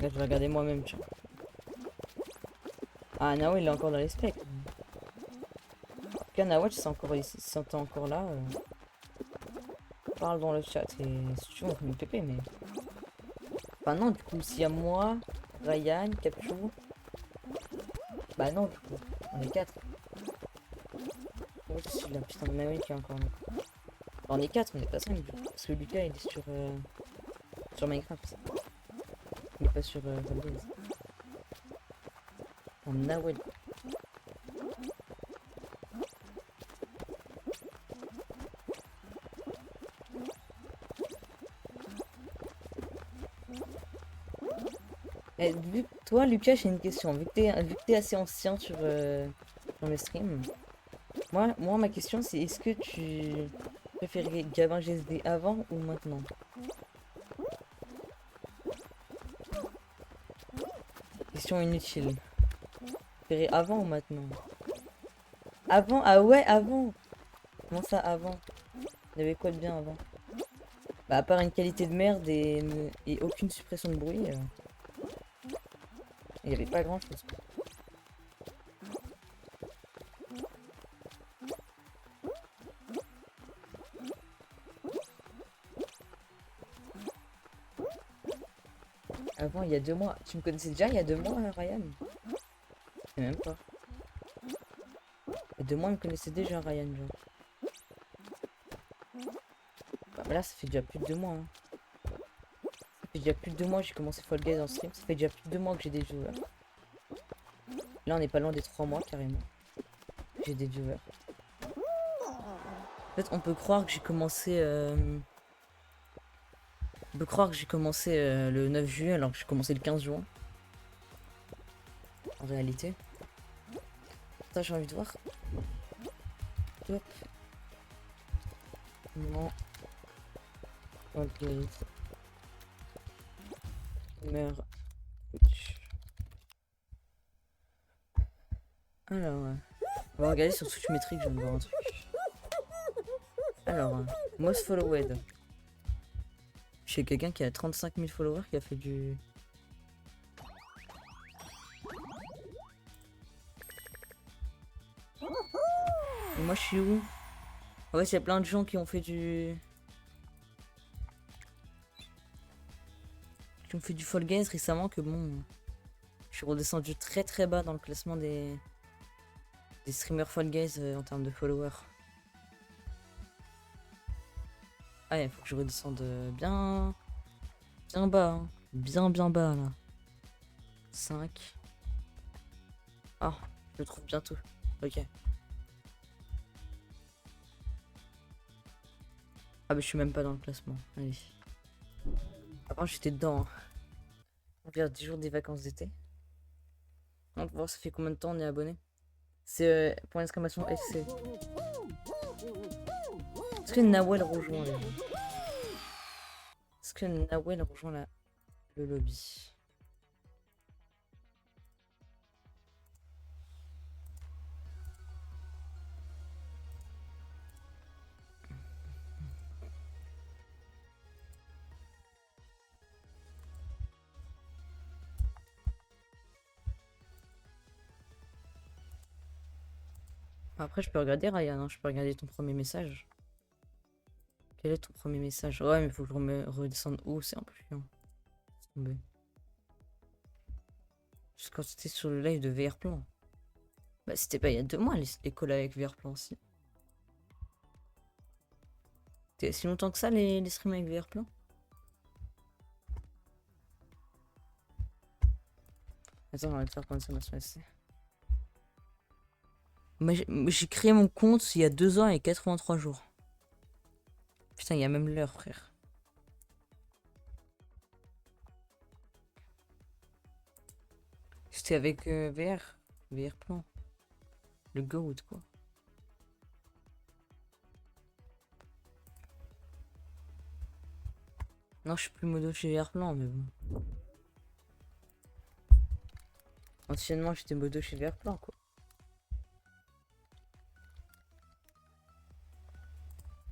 Là, je vais regarder moi-même, tiens. Ah, Nawel, il est encore dans les specs. En tout cas, Nawel, si c'est encore là, parle dans le chat. Et si tu veux, on peut nous péper, mais. Enfin, non, du coup, s'il y a moi, Ryan, Capchou. Bah, non, du coup, on est 4. Oh, celui-là, putain, Nawel qui est encore là. Enfin, on est 4, on est pas 5 du coup. Parce que Lucas, il est sur Minecraft. Il est pas sur Fall Guys. En Nawel. Toi, Lucas, j'ai une question. Vu que t'es assez ancien sur le stream, moi, ma question, c'est est-ce que tu préférais Gabin GSD avant ou maintenant? Question inutile. Préférais avant ou maintenant? Avant? Ah ouais, avant! Comment ça, avant? Il y avait quoi de bien avant? Bah, à part une qualité de merde et aucune suppression de bruit, il y avait pas grand-chose. Avant, il y a 2 mois. Tu me connaissais déjà il y a 2 mois, Ryan? Je sais même pas. Il y a 2 mois, il me connaissait déjà, Ryan, genre. Bah, là, ça fait déjà plus de 2 mois. Hein. Ça fait déjà plus de 2 mois que j'ai commencé Fall Guys en stream. Ça fait déjà plus de 2 mois que j'ai des viewers. Là, on est pas loin des 3 mois, carrément. J'ai des viewers. En fait, on peut croire que j'ai commencé... On peut croire que j'ai commencé le 9 juillet alors que j'ai commencé le 15 juin. En réalité. Attends, j'ai envie de voir. Hop. Non. Ok. Meurs. Alors, on va regarder sur Twitch Metric, je viens de voir un truc. Alors, most followed. Chez quelqu'un qui a 35 000 followers qui a fait du... Et moi je suis où? Ouais, il y a plein de gens qui ont fait du... Qui ont fait du Fall Guys récemment que bon... Je suis redescendu très très bas dans le classement des streamers Fall Guys en termes de followers. Ah, il faut que je redescende bien bas, hein. Bien bas là. 5. Ah, je le trouve bientôt. Ok. Ah mais je suis même pas dans le classement. Allez. Avant j'étais dedans. Hein. On regarde 10 jours des vacances d'été. On va voir ça fait combien de temps on est abonné. C'est point d'exclamation FC. Est-ce que Nawel rejoint les gens? Est-ce que Nawel rejoint le lobby? Après, je peux regarder, Ryan, hein, je peux regarder ton premier message. Quel est ton premier message? Ouais, mais faut que je redescende haut, c'est un peu chiant. Laisse tomber. Juste quand c'était sur le live de VR Plan. Bah, c'était pas il y a 2 mois, les calls avec VR Plan aussi. C'était si longtemps que ça, les streams avec VR Plan? Attends, on va te faire consommation SC. J'ai créé mon compte il y a 2 ans et 83 jours. Putain, il y a même l'heure, frère. C'était avec VR Plan. Le GOAT, quoi. Non, je suis plus modo chez VR Plan, mais bon. Anciennement, j'étais modo chez VR Plan, quoi.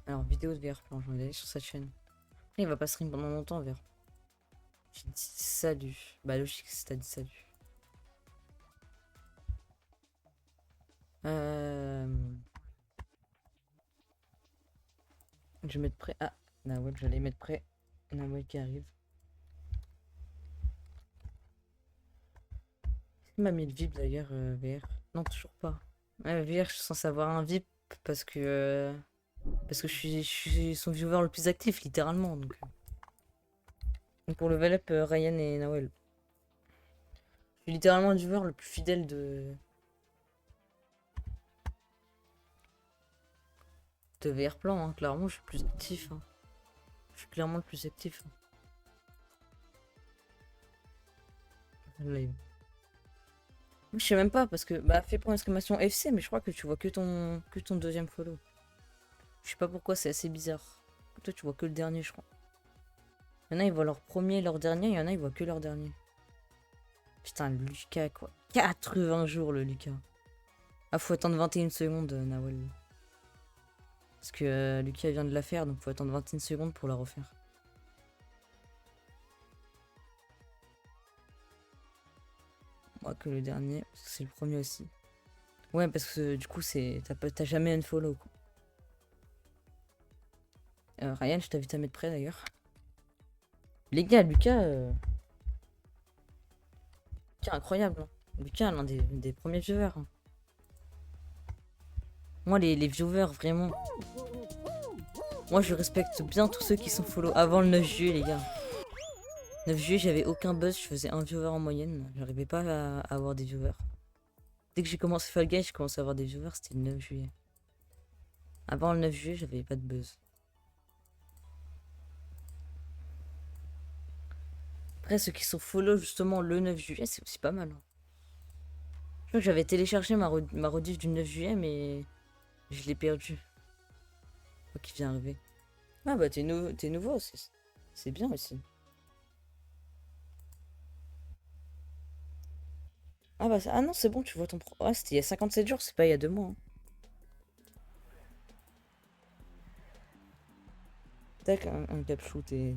Alors, vidéo de VR Plan, je vais aller sur sa chaîne. Il va pas stream pendant longtemps, VR. J'ai dit salut. Bah, logique, c'est t'as dit salut. Je vais mettre prêt. Ah, Nawel, j'allais mettre prêt. Nawel qui arrive. Il m'a mis le VIP d'ailleurs, VR. Non, toujours pas. VR, je suis censé avoir un VIP parce que je suis son viewer le plus actif, littéralement. Donc pour level up, Ryan et Nawel. Je suis littéralement le viewer le plus fidèle de VR Plan, hein. Clairement, je suis plus actif. Hein. Je suis clairement le plus actif. Hein. Live. Je sais même pas parce que bah fais point d'exclamation FC, mais je crois que tu vois que ton deuxième follow. Je sais pas pourquoi, c'est assez bizarre. Toi tu vois que le dernier, je crois. Il y en a ils voient leur premier et leur dernier, il y en a ils voient que leur dernier. Putain, le Lucas quoi. 80 jours le Lucas. Ah, faut attendre 21 secondes, Nawel. Parce que Lucas vient de la faire, donc faut attendre 21 secondes pour la refaire. Moi que le dernier, parce que c'est le premier aussi. Ouais, parce que du coup, t'as jamais unfollow quoi. Ryan, je t'invite à mettre prêt d'ailleurs. Les gars, Lucas. Lucas, incroyable. Hein. Lucas, l'un des premiers viewers. Hein. Moi, les viewers, vraiment. Moi, je respecte bien tous ceux qui sont follow avant le 9 juillet, les gars. 9 juillet, j'avais aucun buzz, je faisais un viewer en moyenne. J'arrivais pas à avoir des viewers. Dès que j'ai commencé Fall Guys, j'ai commencé à avoir des viewers, c'était le 9 juillet. Avant le 9 juillet, j'avais pas de buzz. Après, ceux qui sont follow justement le 9 juillet, c'est aussi pas mal. Hein. Je crois que j'avais téléchargé ma rediff du 9 juillet, mais je l'ai perdu. Quoi qui vient arriver. Ah bah t'es nouveau, c'est bien aussi. Ah bah ah non, c'est bon, tu vois ton pro. Ah, c'était il y a 57 jours, c'est pas il y a 2 mois. Hein. Tac, un capchou, t'es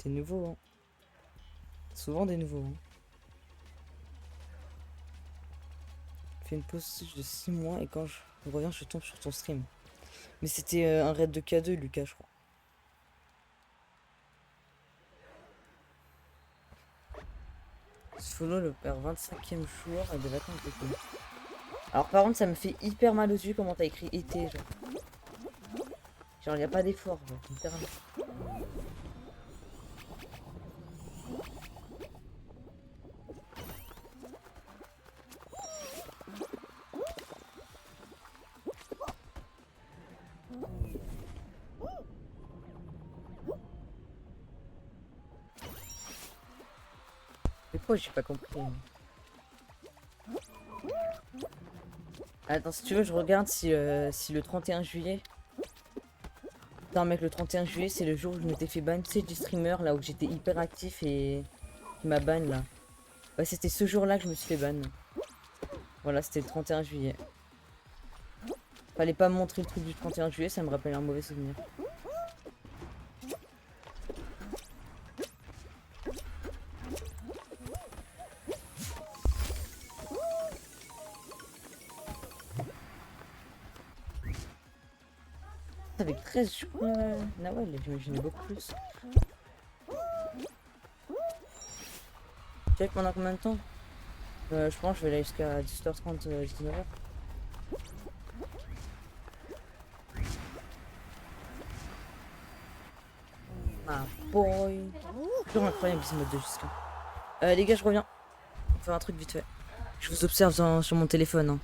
nouveau. Hein. Souvent des nouveaux. Hein. Fais une pause de 6 mois et quand je reviens, je tombe sur ton stream. Mais c'était un raid de K2, Lucas, je crois. Ce follow le perd 25e jour et des vacances de cool. Alors par contre ça me fait hyper mal aux yeux comment t'as écrit été genre. Genre y a pas d'effort genre, littéralement. Mais pourquoi j'ai pas compris? Attends, si tu veux, je regarde si le 31 juillet. Non, mec, le 31 juillet, c'est le jour où je m'étais fait ban. Tu sais, du streamer là où j'étais hyper actif et qui m'a ban là. Ouais, c'était ce jour-là que je me suis fait ban. Voilà, c'était le 31 juillet. Fallait pas me montrer le truc du 31 juillet, ça me rappelle un mauvais souvenir. avec 13, je crois. Nawal, j'imaginais beaucoup plus. Tu sais pendant combien de temps? Je pense que je vais aller jusqu'à 18h30, 19h. Ah boy. Toujours incroyable ce mode de jusqu'à. Les gars, je reviens. On va faire un truc vite fait. Je vous observe sur mon téléphone. Hein.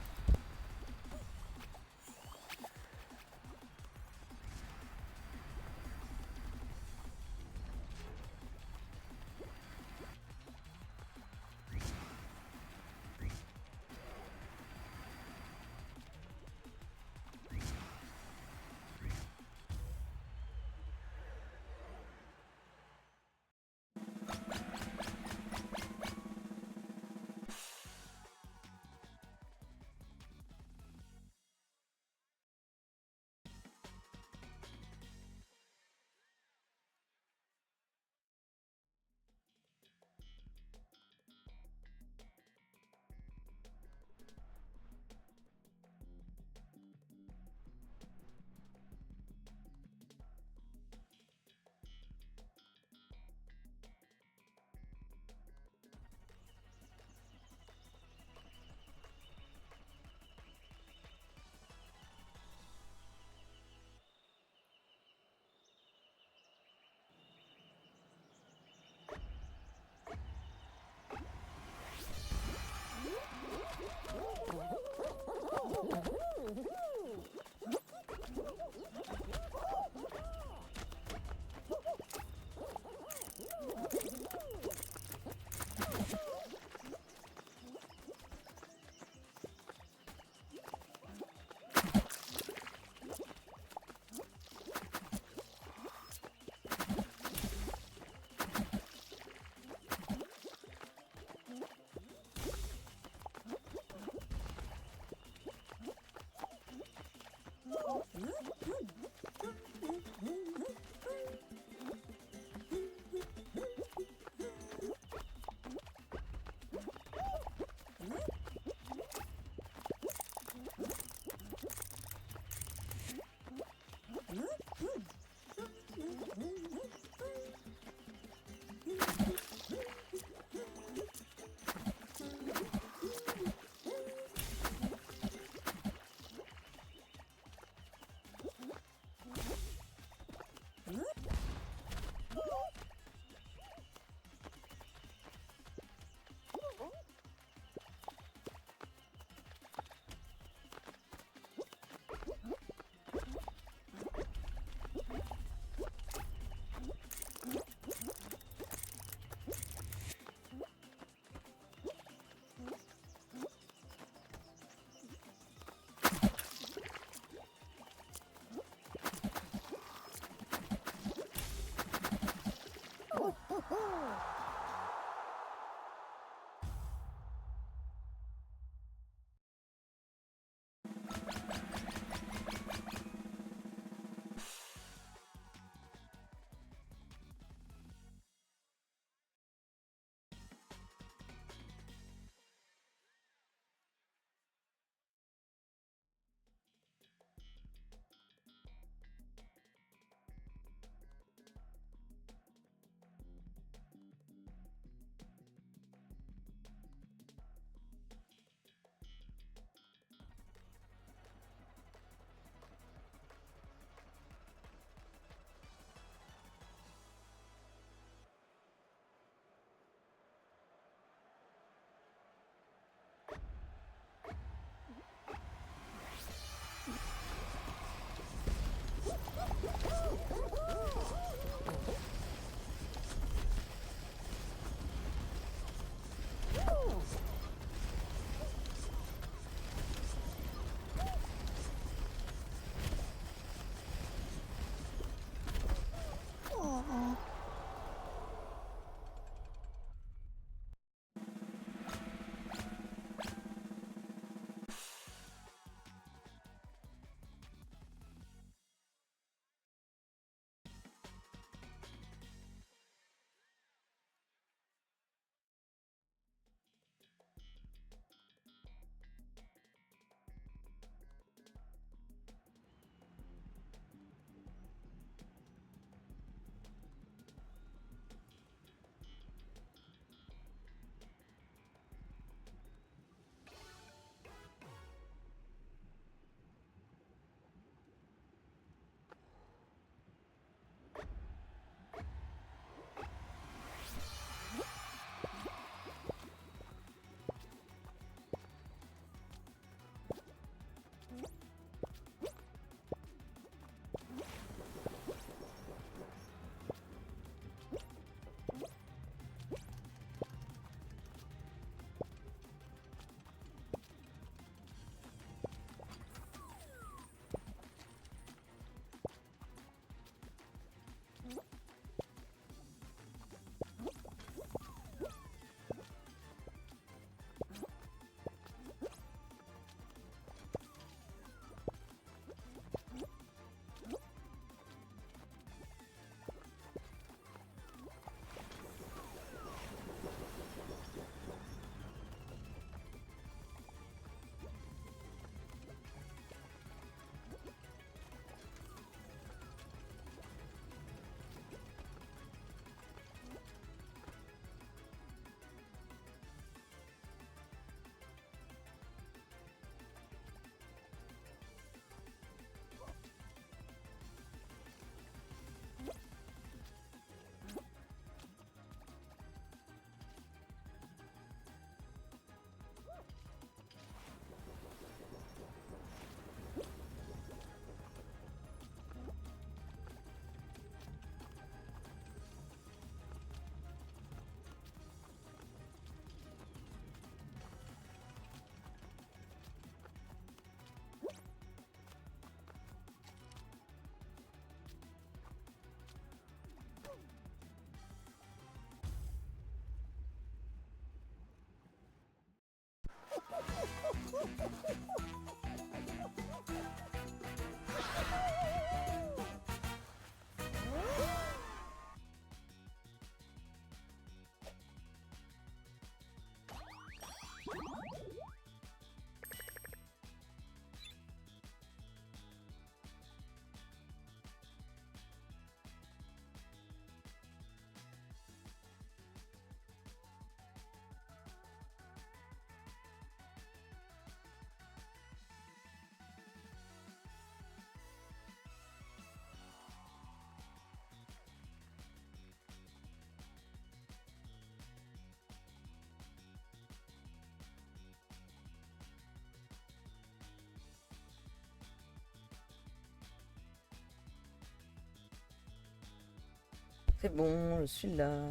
C'est bon, je suis là.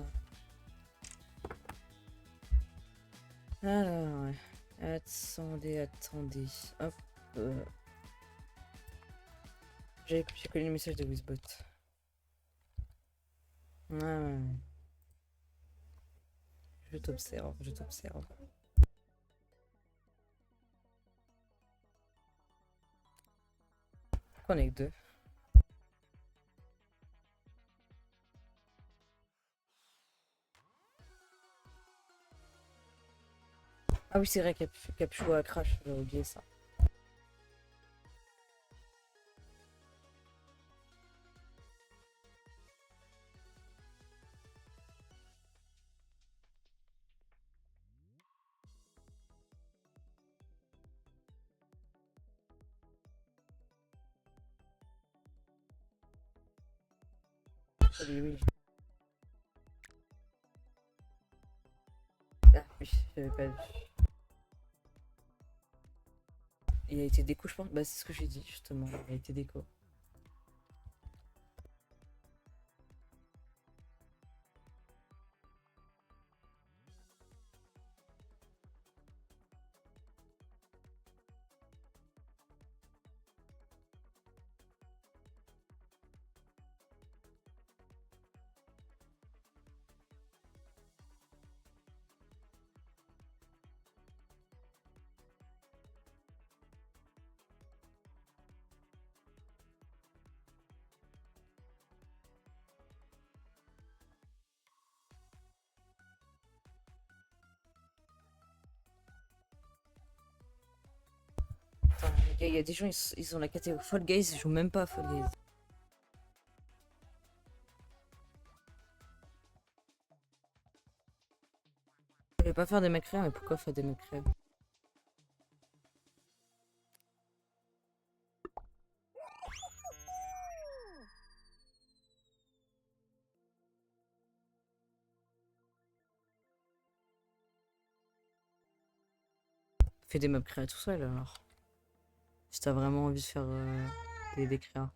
Alors, ouais. Attendez. Hop. J'ai connu le message de Wizbot. Ouais. Je t'observe. Pourquoi on est que deux? Ah oui, c'est vrai, Capchou a crash, j'ai oublié ça. Oui. Ah oui, j'avais pas vu. Il a été déco, je pense. Bah, c'est ce que j'ai dit, justement. Il a été déco. Attends, il y a des gens, ils ont la catégorie Fall Guys, ils jouent même pas à Fall Guys. Je vais pas faire des macrés, mais pourquoi faire des macrés? Fais des mobs créa tout seul alors. Si t'as vraiment envie de faire des créas.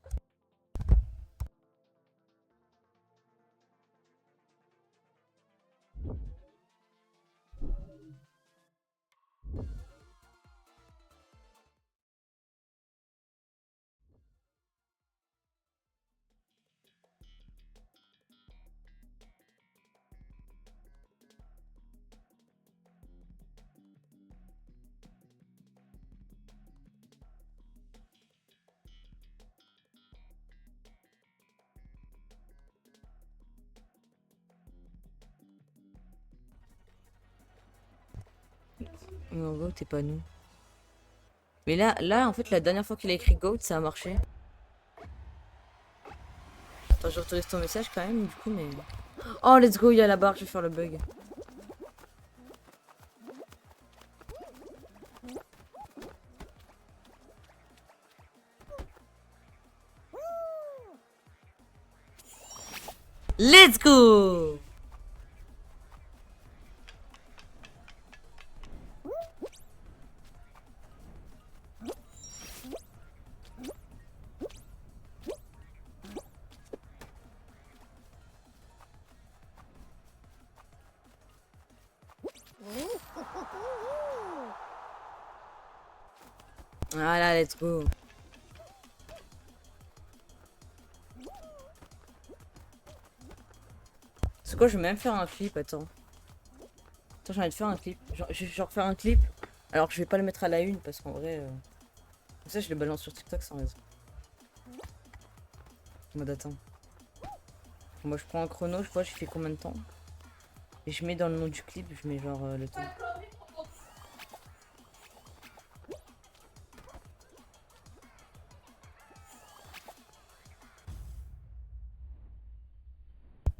Mais en gros, t'es pas nous. Mais là, en fait, la dernière fois qu'il a écrit Goat, ça a marché. Attends, je retrouve ton message quand même, du coup, mais... Oh, let's go, il y a la barre, je vais faire le bug. Let's go! Voilà, let's go. C'est quoi, je vais même faire un clip, attends. Attends, j'ai envie de faire un clip. Je vais refaire un clip, alors que je vais pas le mettre à la une, parce qu'en vrai... Comme ça, je le balance sur TikTok sans raison. En mode, attends. Moi, je prends un chrono, je vois, je fais combien de temps. Et je mets dans le nom du clip, je mets genre le temps.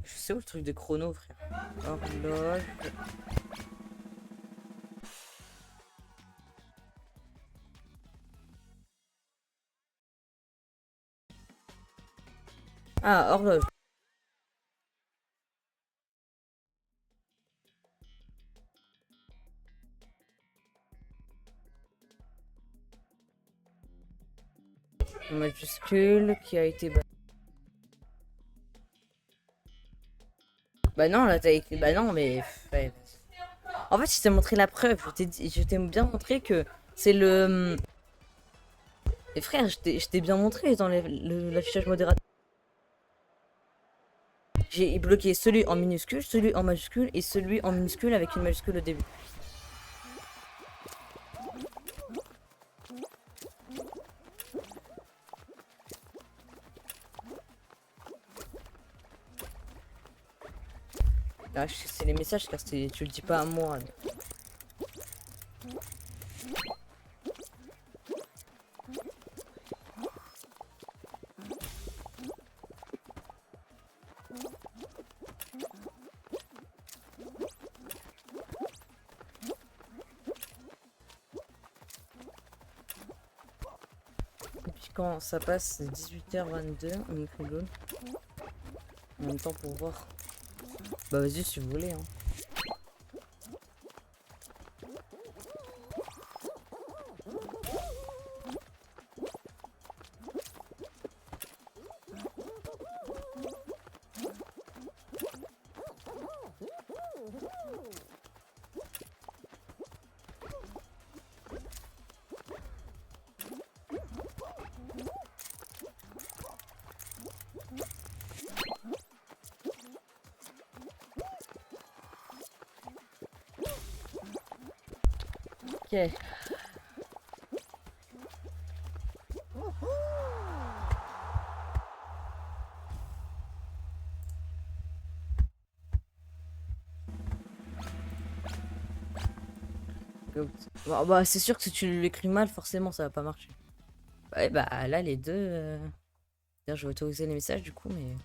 Je sais où le truc de chrono, frère. Horloge. Ah, horloge. Majuscule qui a été... Bah non, là t'as écrit. Bah non, mais. Ouais. En fait, je t'ai montré la preuve. Je t'ai bien montré que c'est le. Et frère, je t'ai bien montré dans l'affichage modérateur. J'ai bloqué celui en minuscule, celui en majuscule et celui en minuscule avec une majuscule au début. Là, c'est les messages car tu le dis pas à moi. Là. Et puis quand ça passe 18h22, on me fait jaune. En même temps pour voir. Bah vas-y si vous voulez. Hein. Ok. Bon, bah c'est sûr que si tu l'écris mal, forcément ça va pas marcher. Ouais bah là les deux. D'ailleurs je vais autoriser les messages du coup mais.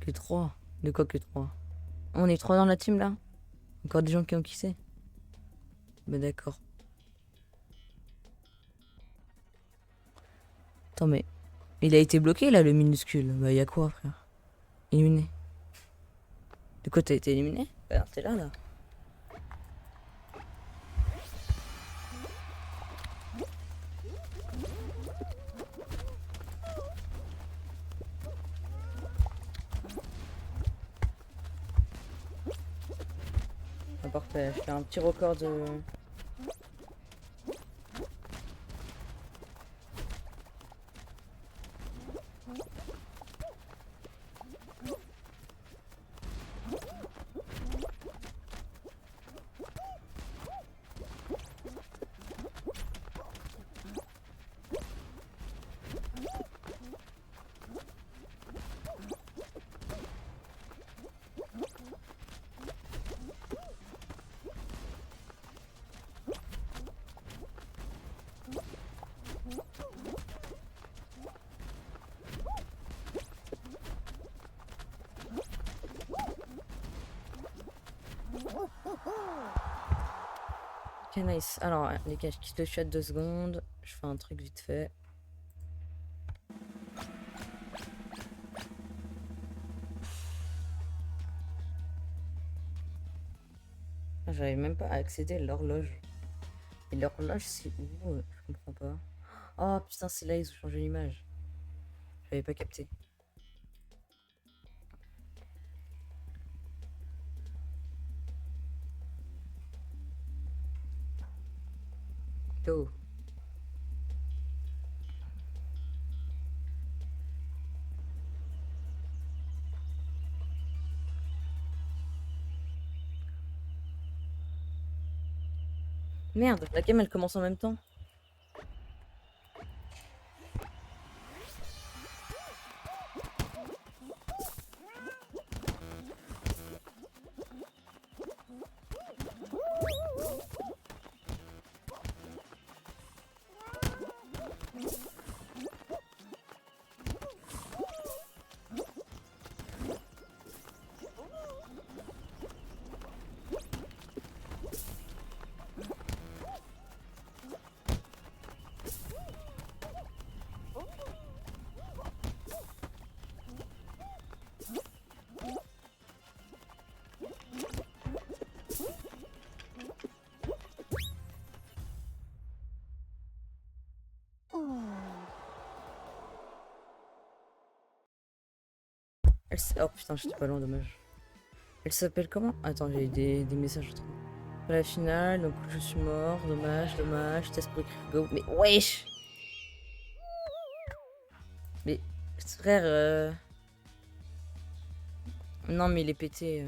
Que 3. De quoi que 3? On est 3 dans la team là? Encore des gens qui ont quitté? Bah d'accord. Attends mais. Il a été bloqué là le minuscule. Bah y'a quoi frère? Éliminé. De quoi t'as été éliminé? Bah t'es là là. Ah, parfait, je fais un petit record de. Ok, nice. Alors, les gars, je quitte le chat 2 secondes. Je fais un truc vite fait. Ah, j'arrive même pas à accéder à l'horloge. Et l'horloge, c'est où? Je comprends pas. Oh putain, c'est là, ils ont changé l'image. J'avais pas capté. Go. Merde, la game elle commence en même temps. Oh putain, j'étais pas loin, dommage. Elle s'appelle comment? Attends, j'ai des messages. Pas la finale, donc je suis mort. Dommage, dommage. Test pour écrire go. Mais wesh! Mais frère, non, mais il est pété.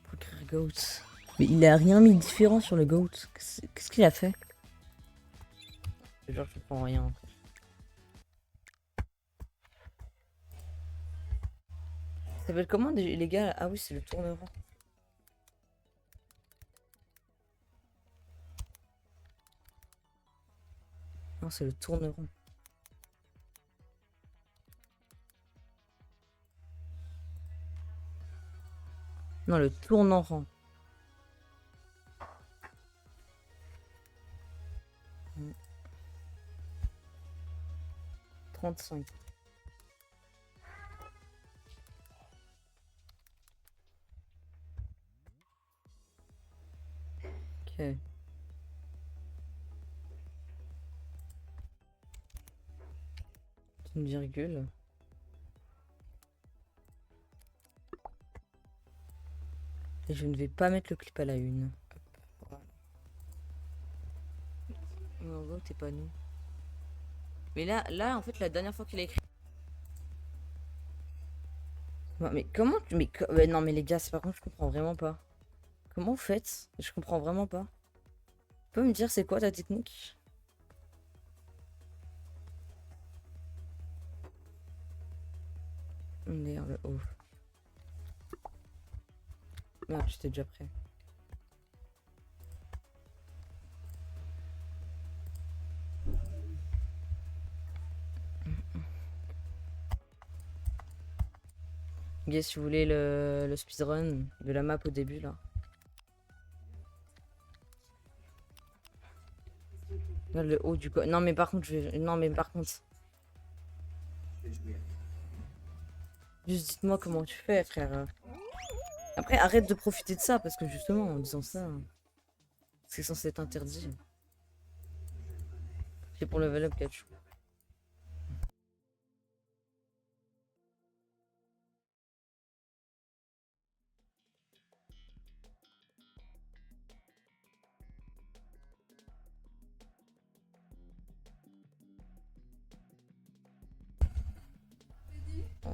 Pour écrire goat. Mais il a rien mis de différent sur le goat. Qu'est-ce qu'il a fait? Genre, je comprends rien. Ça s'appelle comment les gars? Ah oui, c'est le tourneron. Non, c'est le tourneron. Non, le tourneron. 35. Ok. Une virgule. Et je ne vais pas mettre le clip à la une. Hop, voilà. En gros, t'es pas nous. Mais là, en fait, la dernière fois qu'il a écrit. Ouais, mais comment tu. Ouais, non, mais les gars, c'est par contre, je comprends vraiment pas. Comment vous faites? Je comprends vraiment pas. Tu peux me dire c'est quoi ta technique? Merde, oh. Merde, j'étais déjà prêt. Guess, si vous voulez le speedrun de la map au début là. Là, le haut du co. Non mais par contre je vais. Non mais par contre. Juste dites-moi comment tu fais, frère. Après arrête de profiter de ça parce que justement en disant ça. C'est censé être interdit. C'est pour level up Pikachu.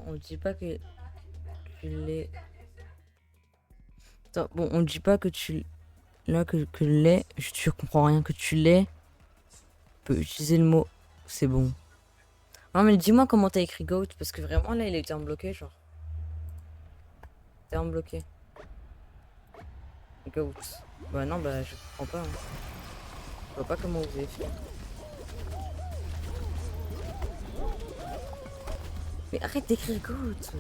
On dit pas que tu l'es. Attends, bon, on dit pas que tu. Là, que l'es. Je comprends rien. Que tu l'es. Peut utiliser le mot. C'est bon. Non, mais dis-moi comment t'as écrit goat. Parce que vraiment, là, il était en bloqué, genre. T'es en bloqué. Goat. Bah non, bah je comprends pas. Hein. Je vois pas comment vous avez fait. Mais arrête d'écrire goat.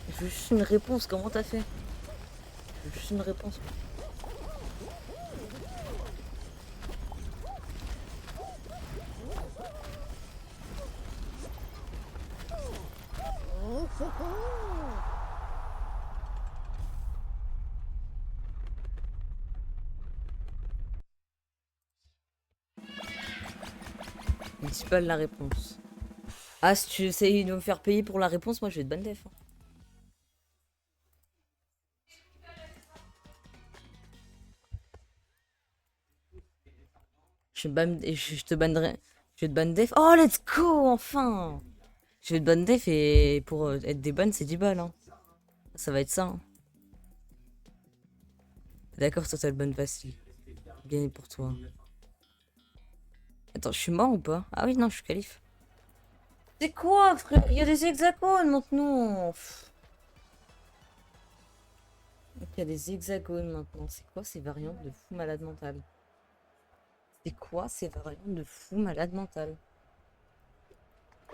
Je veux juste une réponse. Comment t'as fait? Je veux juste une réponse. Il dit pas la réponse. Ah, si tu essayes de me faire payer pour la réponse, moi je vais te ban def. Hein. Je te bannerai. Je vais te ban def. Oh, let's go, enfin! Je vais te ban def et pour être des bans, c'est 10 balles. Hein. Ça va être ça. Hein. D'accord, toi t'as le ban facile. Gagné pour toi. Attends, je suis mort ou pas? Ah oui, non, je suis qualif. C'est quoi, frère? Il y a des hexagones maintenant. Il y a des hexagones maintenant. C'est quoi ces variantes de fou malade mental? C'est quoi ces variantes de fou malade mental?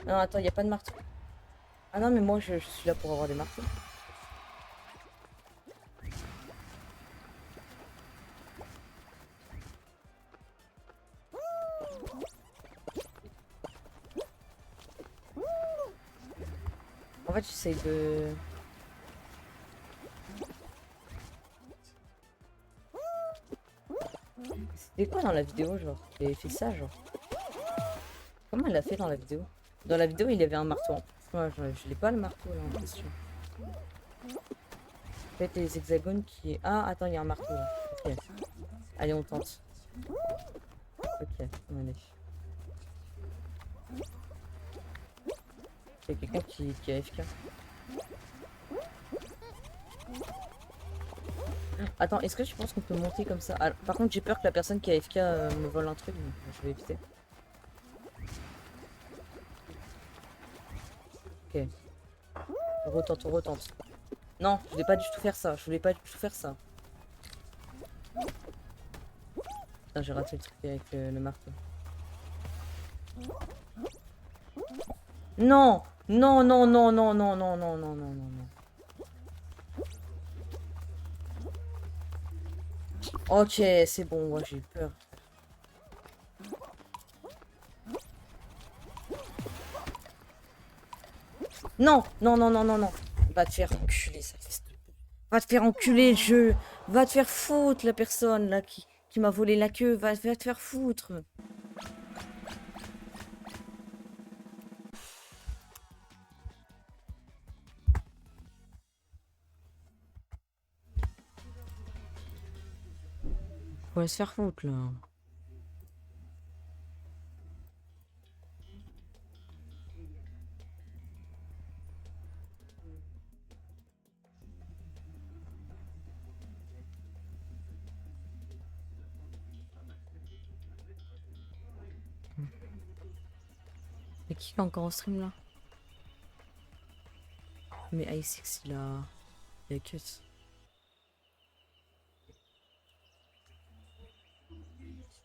Non, attends, il n'y a pas de marteau. Ah non, mais moi je suis là pour avoir des marteaux. En fait, j'essaye de... C'est quoi dans la vidéo, genre? Il avait fait ça, genre. Comment elle l'a fait dans la vidéo? Dans la vidéo, il y avait un marteau. Ouais, je l'ai pas le marteau là en question. Peut-être les hexagones qui. Ah, attends, il y a un marteau là. Ok. Allez, on tente. Ok, allez. Il y a quelqu'un qui est AFK. Attends, est-ce que tu penses qu'on peut monter comme ça? Ah, par contre, j'ai peur que la personne qui est AFK me vole un truc, donc je vais éviter. Ok. On retente, on retente. Non, je voulais pas du tout faire ça. Je voulais pas du tout faire ça. Putain, j'ai raté le truc avec le marteau. Non! Non, non, non, non, non, non, non, non, non, non, non. Ok, c'est bon, moi j'ai eu peur. Non, non, non, non, non, non. Va te faire enculer, ça fils de pute. Va te faire enculer le jeu. Va te faire foutre la personne là qui m'a volé la queue. Va te faire foutre. Faut se faire foutre là. Mais qui est encore en stream là? Mais i6 il a cut.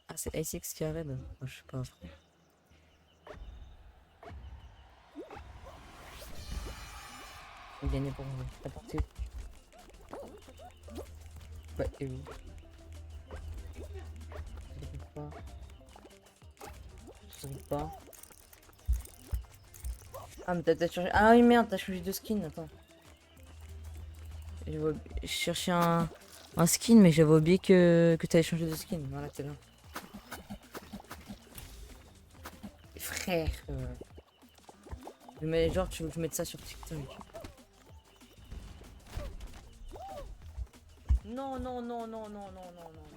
Ah, c'est i6 qui a raid. Oh, je sais pas. Frère. Il gagnait pour la partie. Ouais, et où? Je trouve pas. Je trouve pas. Ah, mais t'as changé. Ah oui, merde, t'as changé de skin. Attends. Je cherchais un skin, mais j'avais oublié que t'avais changé de skin. Voilà, t'es là. Frère. Mais genre, tu veux que je mette ça sur TikTok? Non, non, non, non, non, non, non, non.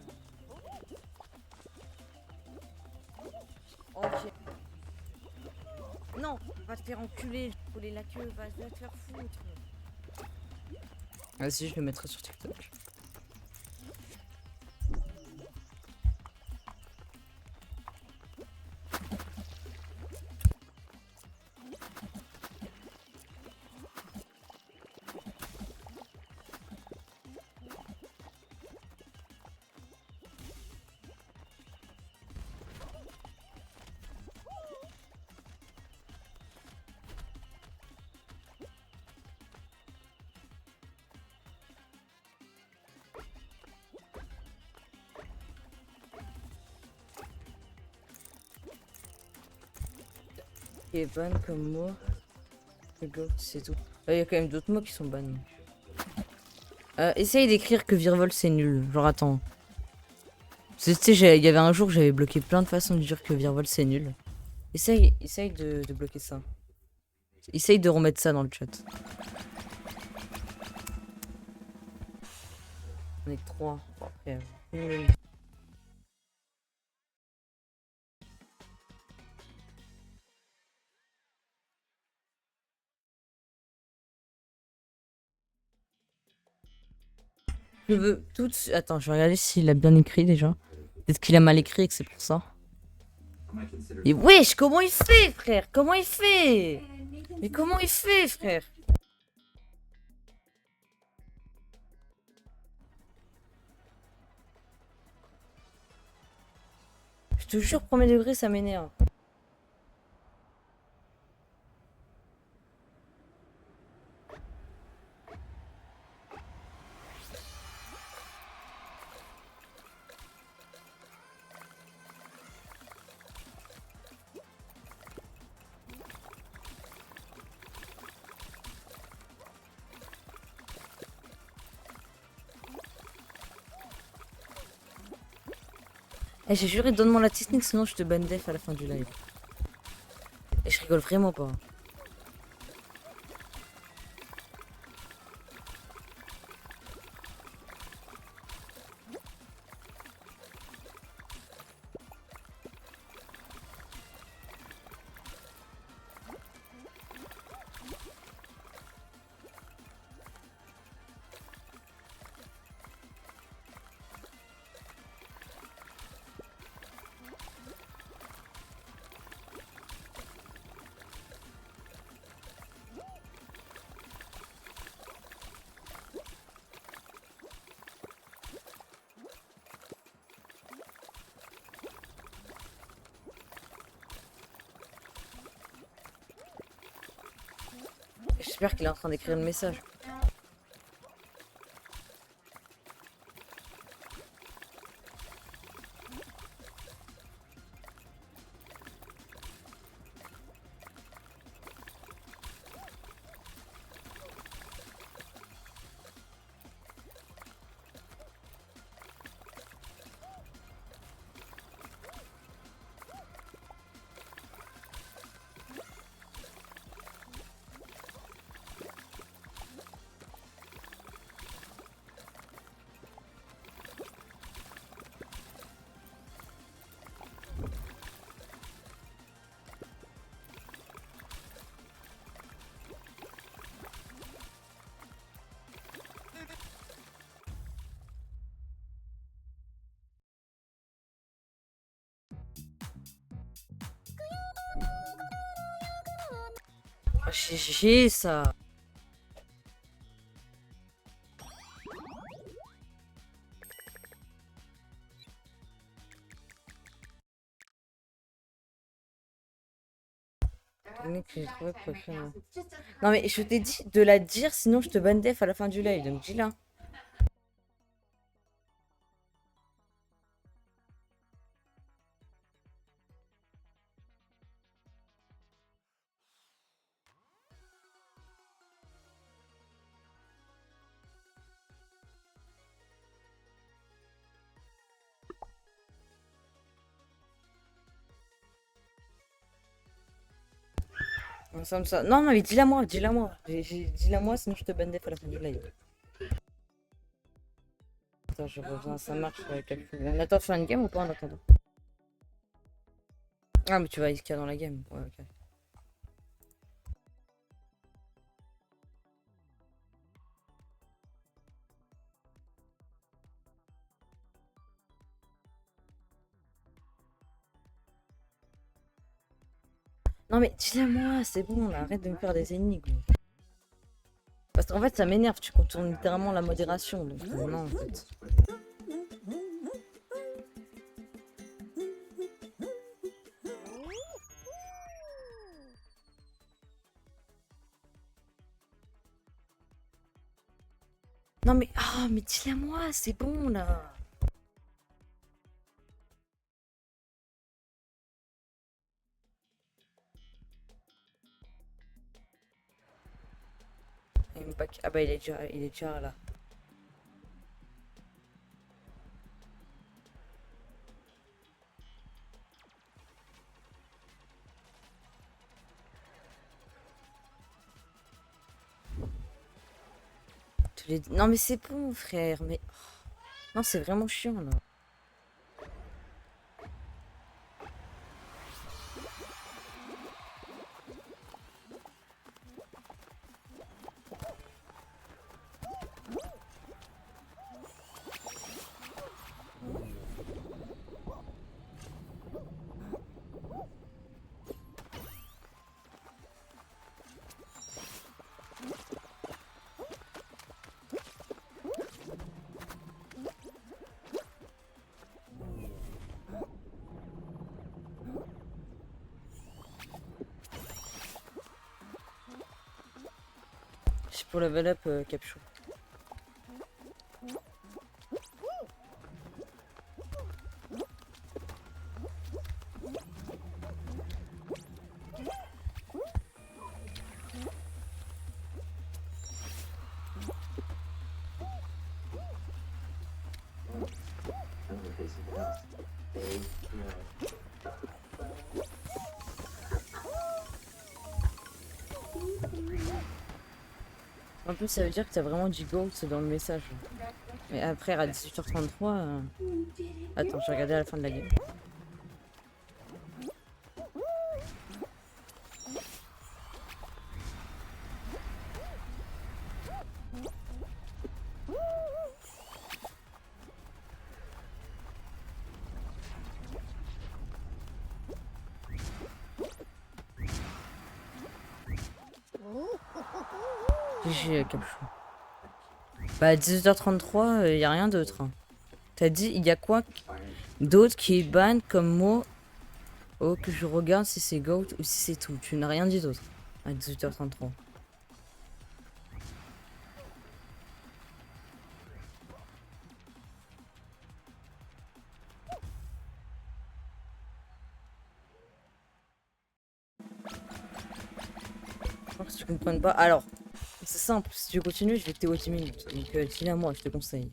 Ok. Non, va te faire enculer, voler la queue, va te faire foutre. Vas-y, je le mettrai sur TikTok. Qui est ban comme mot. Le goat, c'est tout. Il y a quand même d'autres mots qui sont bannis. Essaye d'écrire que Virvol c'est nul. Genre, attends. Tu sais, il y avait un jour, j'avais bloqué plein de façons de dire que Virvol c'est nul. Essaye de bloquer ça. Essaye de remettre ça dans le chat. On est que 3. Bon, après, je veux tout. Attends, je vais regarder s'il a bien écrit déjà. Peut-être qu'il a mal écrit et que c'est pour ça. Et wesh, comment il fait, frère? Comment il fait? Mais comment il fait, frère? Je te jure, premier degré, ça m'énerve. Eh, j'ai juré, donne-moi la technique, sinon je te ban def à la fin du live. Et je rigole vraiment pas. J'espère qu'il est en train d'écrire le message. Ah, GG ça. Technique que j'ai trouvé préférée. Non mais je t'ai dit de la dire, sinon je te ban def à la fin du live, donc dis-la. Ça. Non, mais dis-la moi, dis-la moi. Dis-la moi, sinon je te ban def à la fin du live. Attends, je reviens, ça marche avec calcul. Attends, tu fais une game ou pas en attendant? Ah, mais tu vas ISK dans la game. Ouais, ok. Non, mais dis-la moi, c'est bon, là, arrête de me faire des énigmes. Parce qu'en fait, ça m'énerve, tu contournes littéralement la modération. Donc, non, en fait. Non, mais. Ah, mais dis-la moi, c'est bon, là. Ah, bah, il est déjà là. Non, mais c'est bon, frère, mais. Non, c'est vraiment chiant, là. C'est pour level up, Capchou. En plus, ça veut dire que t'as vraiment dit GOAT dans le message. Mais après, à 18h33... Attends, je vais regarder à la fin de la game. GG, Capuchon. Bah, à 18h33, y a rien d'autre. Hein. T'as dit, il y a quoi d'autre qui est ban comme mot? Oh, que je regarde si c'est GOAT ou si c'est tout. Tu n'as rien dit d'autre. À 18h33. Si tu comprends pas. Alors, c'est simple. Si tu continues, je vais te TO 10 minutes. Donc, dis-le à moi, je te conseille.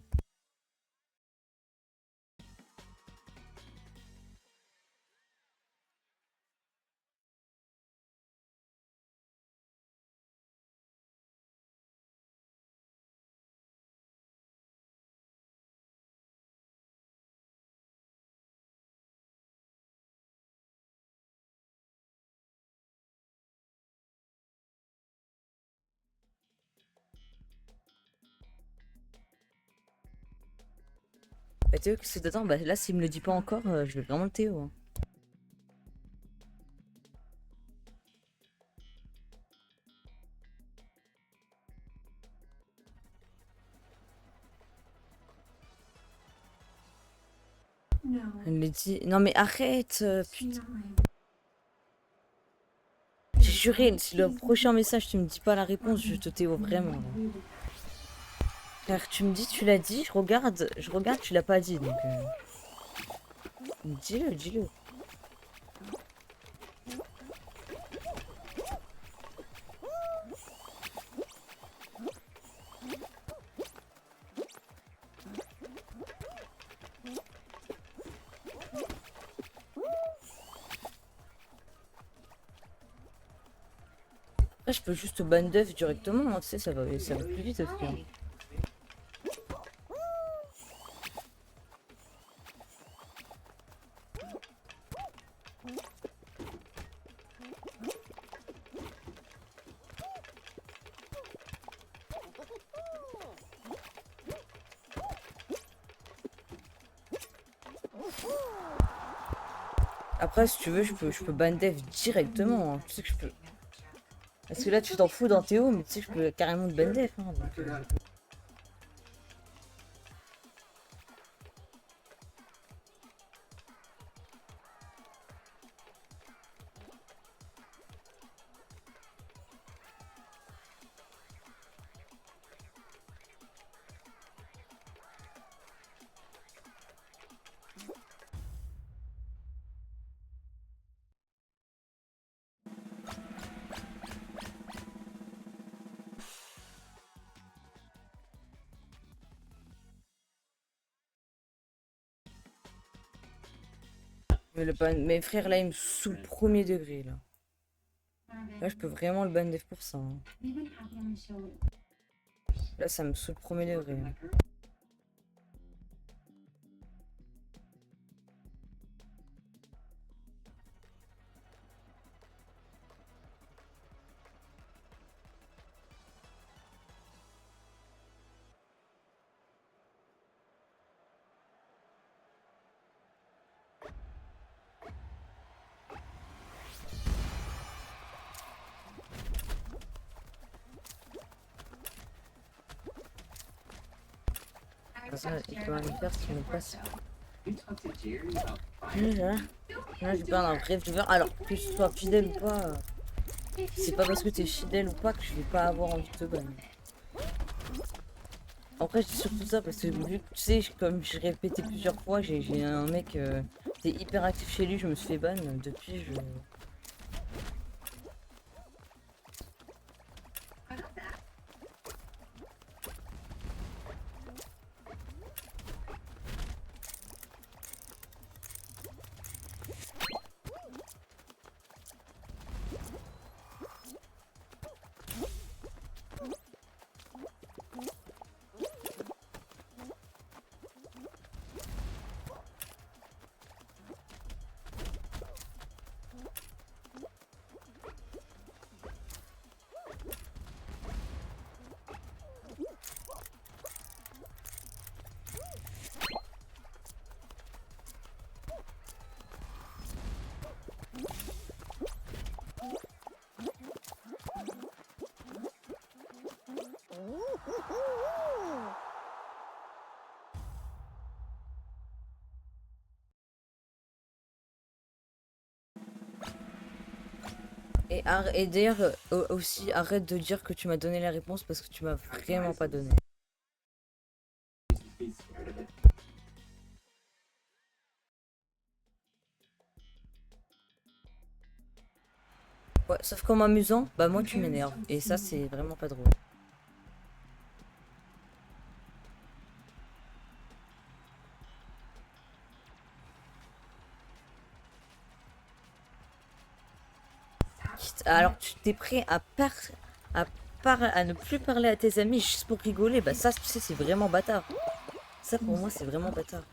Bah, Théo, qu'est-ce que t'attends? Bah, là, s'il me le dit pas encore, je vais vraiment le Théo. Hein. Elle me dit. Non, mais arrête! Putain. J'ai juré, si le prochain message, tu me dis pas la réponse, je te Théo vraiment. Là. Car tu me dis, tu l'as dit, je regarde, tu l'as pas dit. Donc. Dis-le, dis-le. Après, je peux juste ban d'œuf directement, hein, tu sais, ça va plus vite aussi. Hein. Après, si tu veux, je peux ban dev directement. Hein. Tu sais que je peux. Parce que là, tu t'en fous dans Théo, mais tu sais que je peux carrément te ban dev. Hein, donc, mais le ban... Mes frères, là, ils me saoulent premier degré, là. Là, je peux vraiment le ban dev pour ça. Hein. Là, ça me saoule premier degré. Hein. Ça, il peut rien faire si on passe. Là, je parle un vrai viewer. Alors, que je sois fidèle ou pas, c'est pas parce que t'es fidèle ou pas que je vais pas avoir envie de te ban. Après, je dis surtout ça parce que vu que tu sais, comme j'ai répété plusieurs fois, j'ai un mec qui est hyper actif chez lui, je me suis fait ban. Depuis, je. Et d'ailleurs, aussi, arrête de dire que tu m'as donné la réponse parce que tu m'as vraiment pas donné. Ouais, sauf qu'en m'amusant, bah moi tu m'énerves. Et ça, c'est vraiment pas drôle. Alors, tu t'es prêt à, à ne plus parler à tes amis juste pour rigoler. Bah ça, tu sais, c'est vraiment bâtard. Ça, pour moi, c'est vraiment bâtard.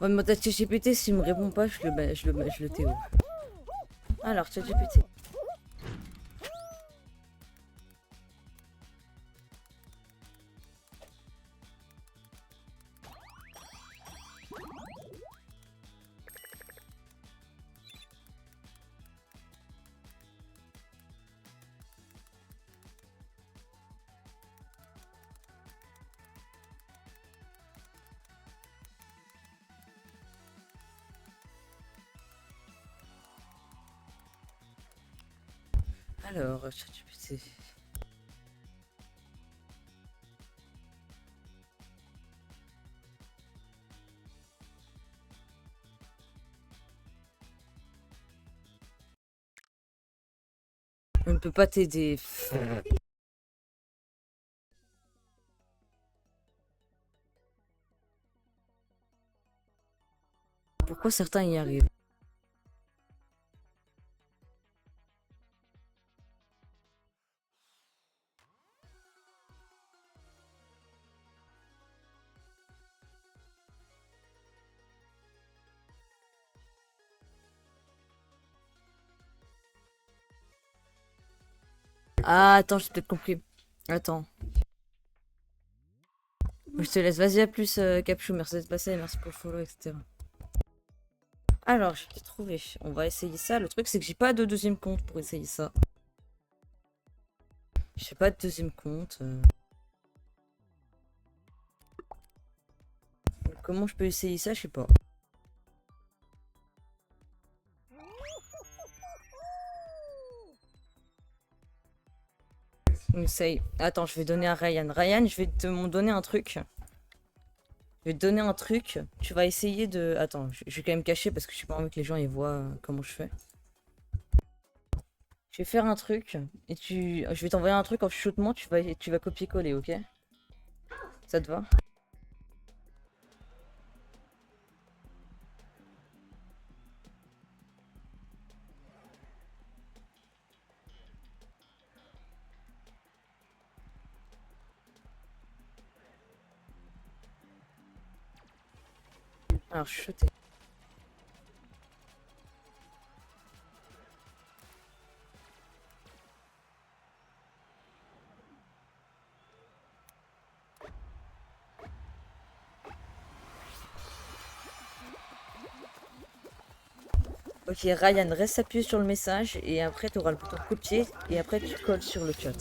Ouais, mais t'as ChatGPT, s'il me répond pas, je le TO. Alors, ChatGPT. Alors, ChatGPT. On ne peut pas t'aider. Pourquoi certains y arrivent? Ah, attends, j'ai peut-être compris. Attends. Je te laisse. Vas-y, à plus, Capchou. Merci d'être passé. Merci pour le follow, etc. Alors, j'ai trouvé. On va essayer ça. Le truc, c'est que j'ai pas de deuxième compte pour essayer ça. J'ai pas de deuxième compte. Comment je peux essayer ça? Je sais pas. On essaye. Attends, je vais donner à Ryan. Ryan, je vais te m'en donner un truc. Je vais te donner un truc. Tu vas essayer de... Attends, je vais quand même cacher parce que je sais pas envie que les gens ils voient comment je fais. Je vais faire un truc et je vais t'envoyer un truc en chuchotement. Tu vas copier-coller, ok? Ça te va? Alors, chuchoter. Ok, Ryan, reste appuyé sur le message et après tu auras le bouton copier et après tu colles sur le chat.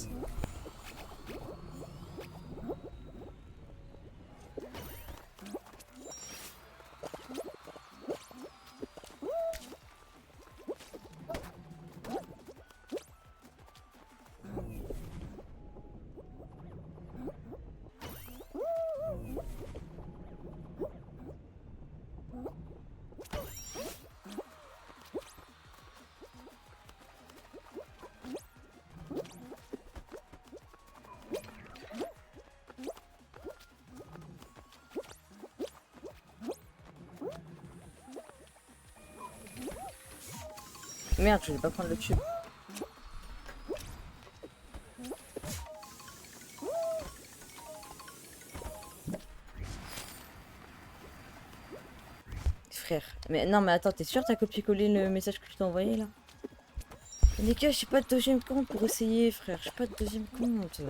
Merde, je vais pas prendre le tube. Frère. Mais non, mais attends, t'es sûr t'as copié-collé le message que je t'ai envoyé là? Les gars, j'ai pas de deuxième compte pour essayer, frère. J'ai pas de deuxième compte.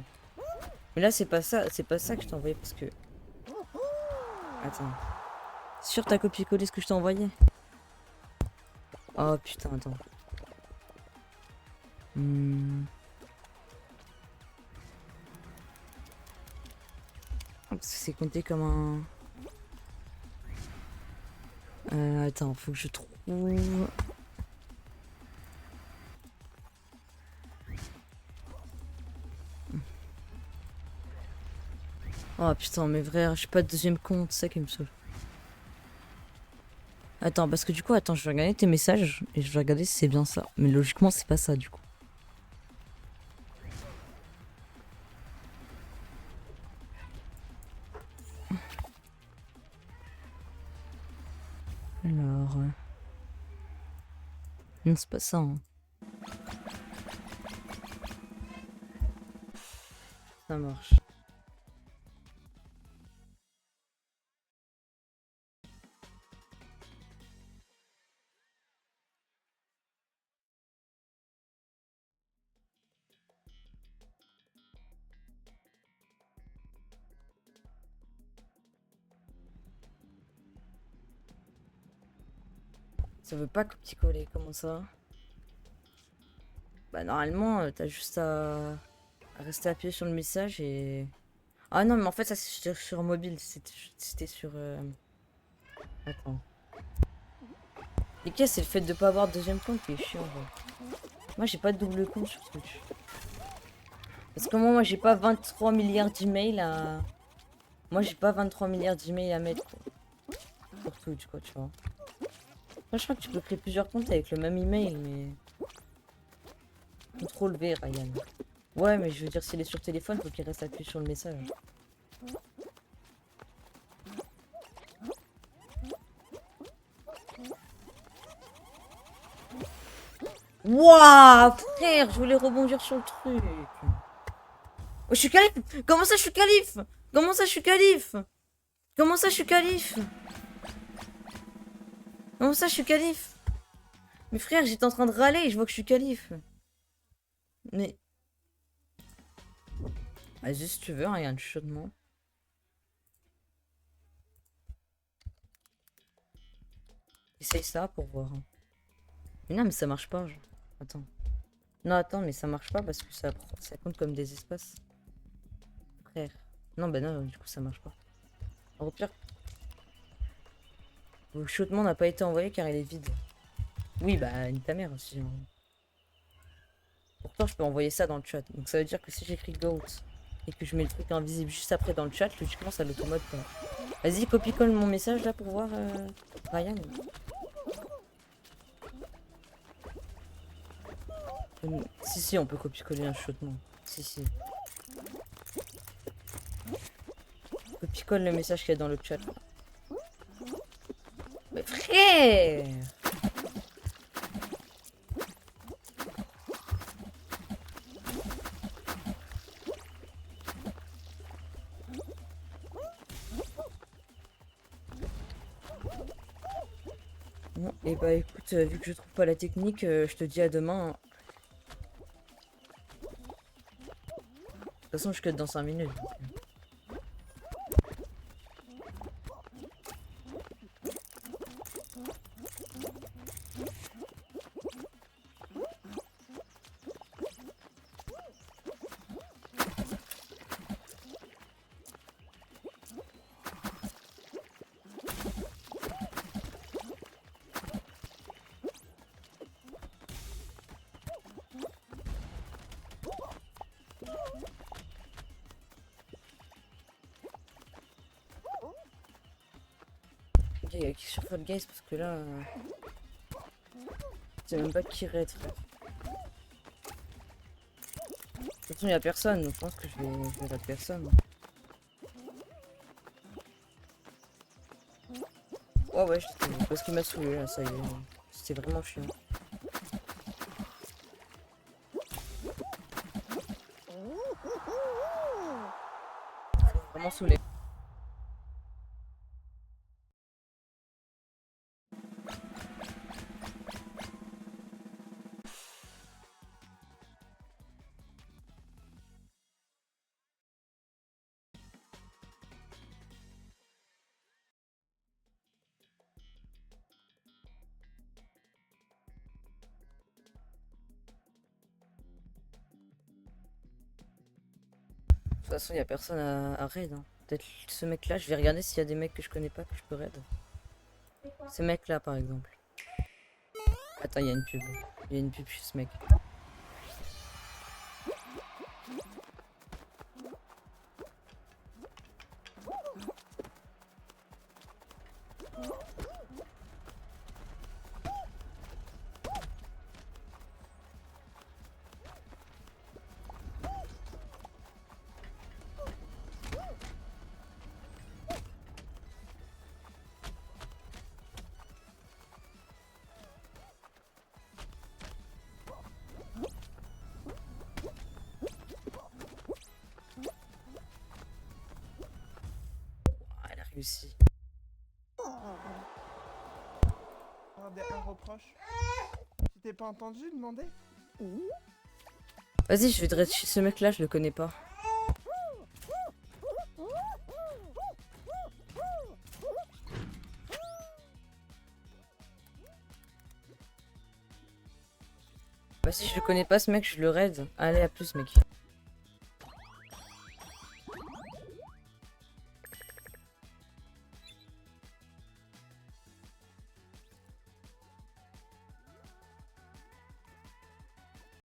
Mais là, c'est pas ça que je t'ai envoyé parce que. Attends. Sûr t'as copié-collé ce que je t'ai envoyé? Oh putain, attends. Parce que c'est compté comme un. Attends, faut que je trouve. Oh putain, mais frère, j'ai pas de deuxième compte, c'est ça qui me saoule. Attends, parce que du coup, attends, je vais regarder tes messages et je vais regarder si c'est bien ça. Mais logiquement, c'est pas ça du coup. Alors. Non, c'est pas ça. Hein. Ça marche. Ça veut pas copier-coller, comment ça? Bah normalement, t'as juste à rester appuyé sur le message et... Ah non, mais en fait, ça c'est sur mobile, c'était sur... Attends. Et qu'est-ce c'est le fait de pas avoir de deuxième compte qui est chiant, quoi. Moi, j'ai pas de double compte sur Twitch. Parce que moi j'ai pas 23 milliards d'emails à... Moi, j'ai pas 23 milliards d'emails à mettre, quoi. Sur Twitch, quoi, tu vois. Moi, je crois que tu peux créer plusieurs comptes avec le même email, mais... Contrôle V, Ryan. Ouais, mais je veux dire, s'il est sur téléphone, faut qu'il reste appuyé sur le message. Wouah, frère, je voulais rebondir sur le truc. Oh, je suis calife. Comment ça, je suis calife? Comment ça, je suis calife? Comment ça, je suis calife? Comment ça, je suis calife? Mais frère, j'étais en train de râler et je vois que je suis calife. Mais... Vas-y, si tu veux, regarde chaudement. Essaye ça pour voir. Mais non, mais ça marche pas. Genre. Attends. Non, attends, mais ça marche pas parce que ça compte comme des espaces. Frère. Non, bah non, du coup, ça marche pas. Au pire, le chaudement n'a pas été envoyé car il est vide. Oui, bah, ni ta mère aussi. Hein. Pourtant, je peux envoyer ça dans le chat. Donc, ça veut dire que si j'écris GOAT et que je mets le truc invisible juste après dans le chat, logiquement, ça l'automate pas. Vas-y, copie-colle mon message là pour voir Ryan. Si, on peut copier-coller un chaudement. Si. Copie-colle le message qu'il y a dans le chat. Mais frère! Bon, et bah écoute, vu que je trouve pas la technique, je te dis à demain. Hein. De toute façon, je cut dans 5 minutes. qui sur Fall Guys parce que là. C'est même pas qui raid, frère. De toute façon, il y a personne, donc je pense que je vais raid personne. Oh ouais, parce qu'il m'a saoulé là, ça y est. C'était vraiment chiant. Vraiment saoulé. De toute façon, il y a personne à raid. Hein. Peut-être ce mec-là, je vais regarder s'il y a des mecs que je connais pas que je peux raid. Ce mec-là, par exemple. Attends, il y a une pub. Il y a une pub chez ce mec. Ah, elle a réussi. Un reproche. Tu t'es pas entendu demander? Vas-y, je vais te raid chez ce mec-là, je le connais pas. Bah si je le connais pas ce mec, je le raid. Allez, à plus mec.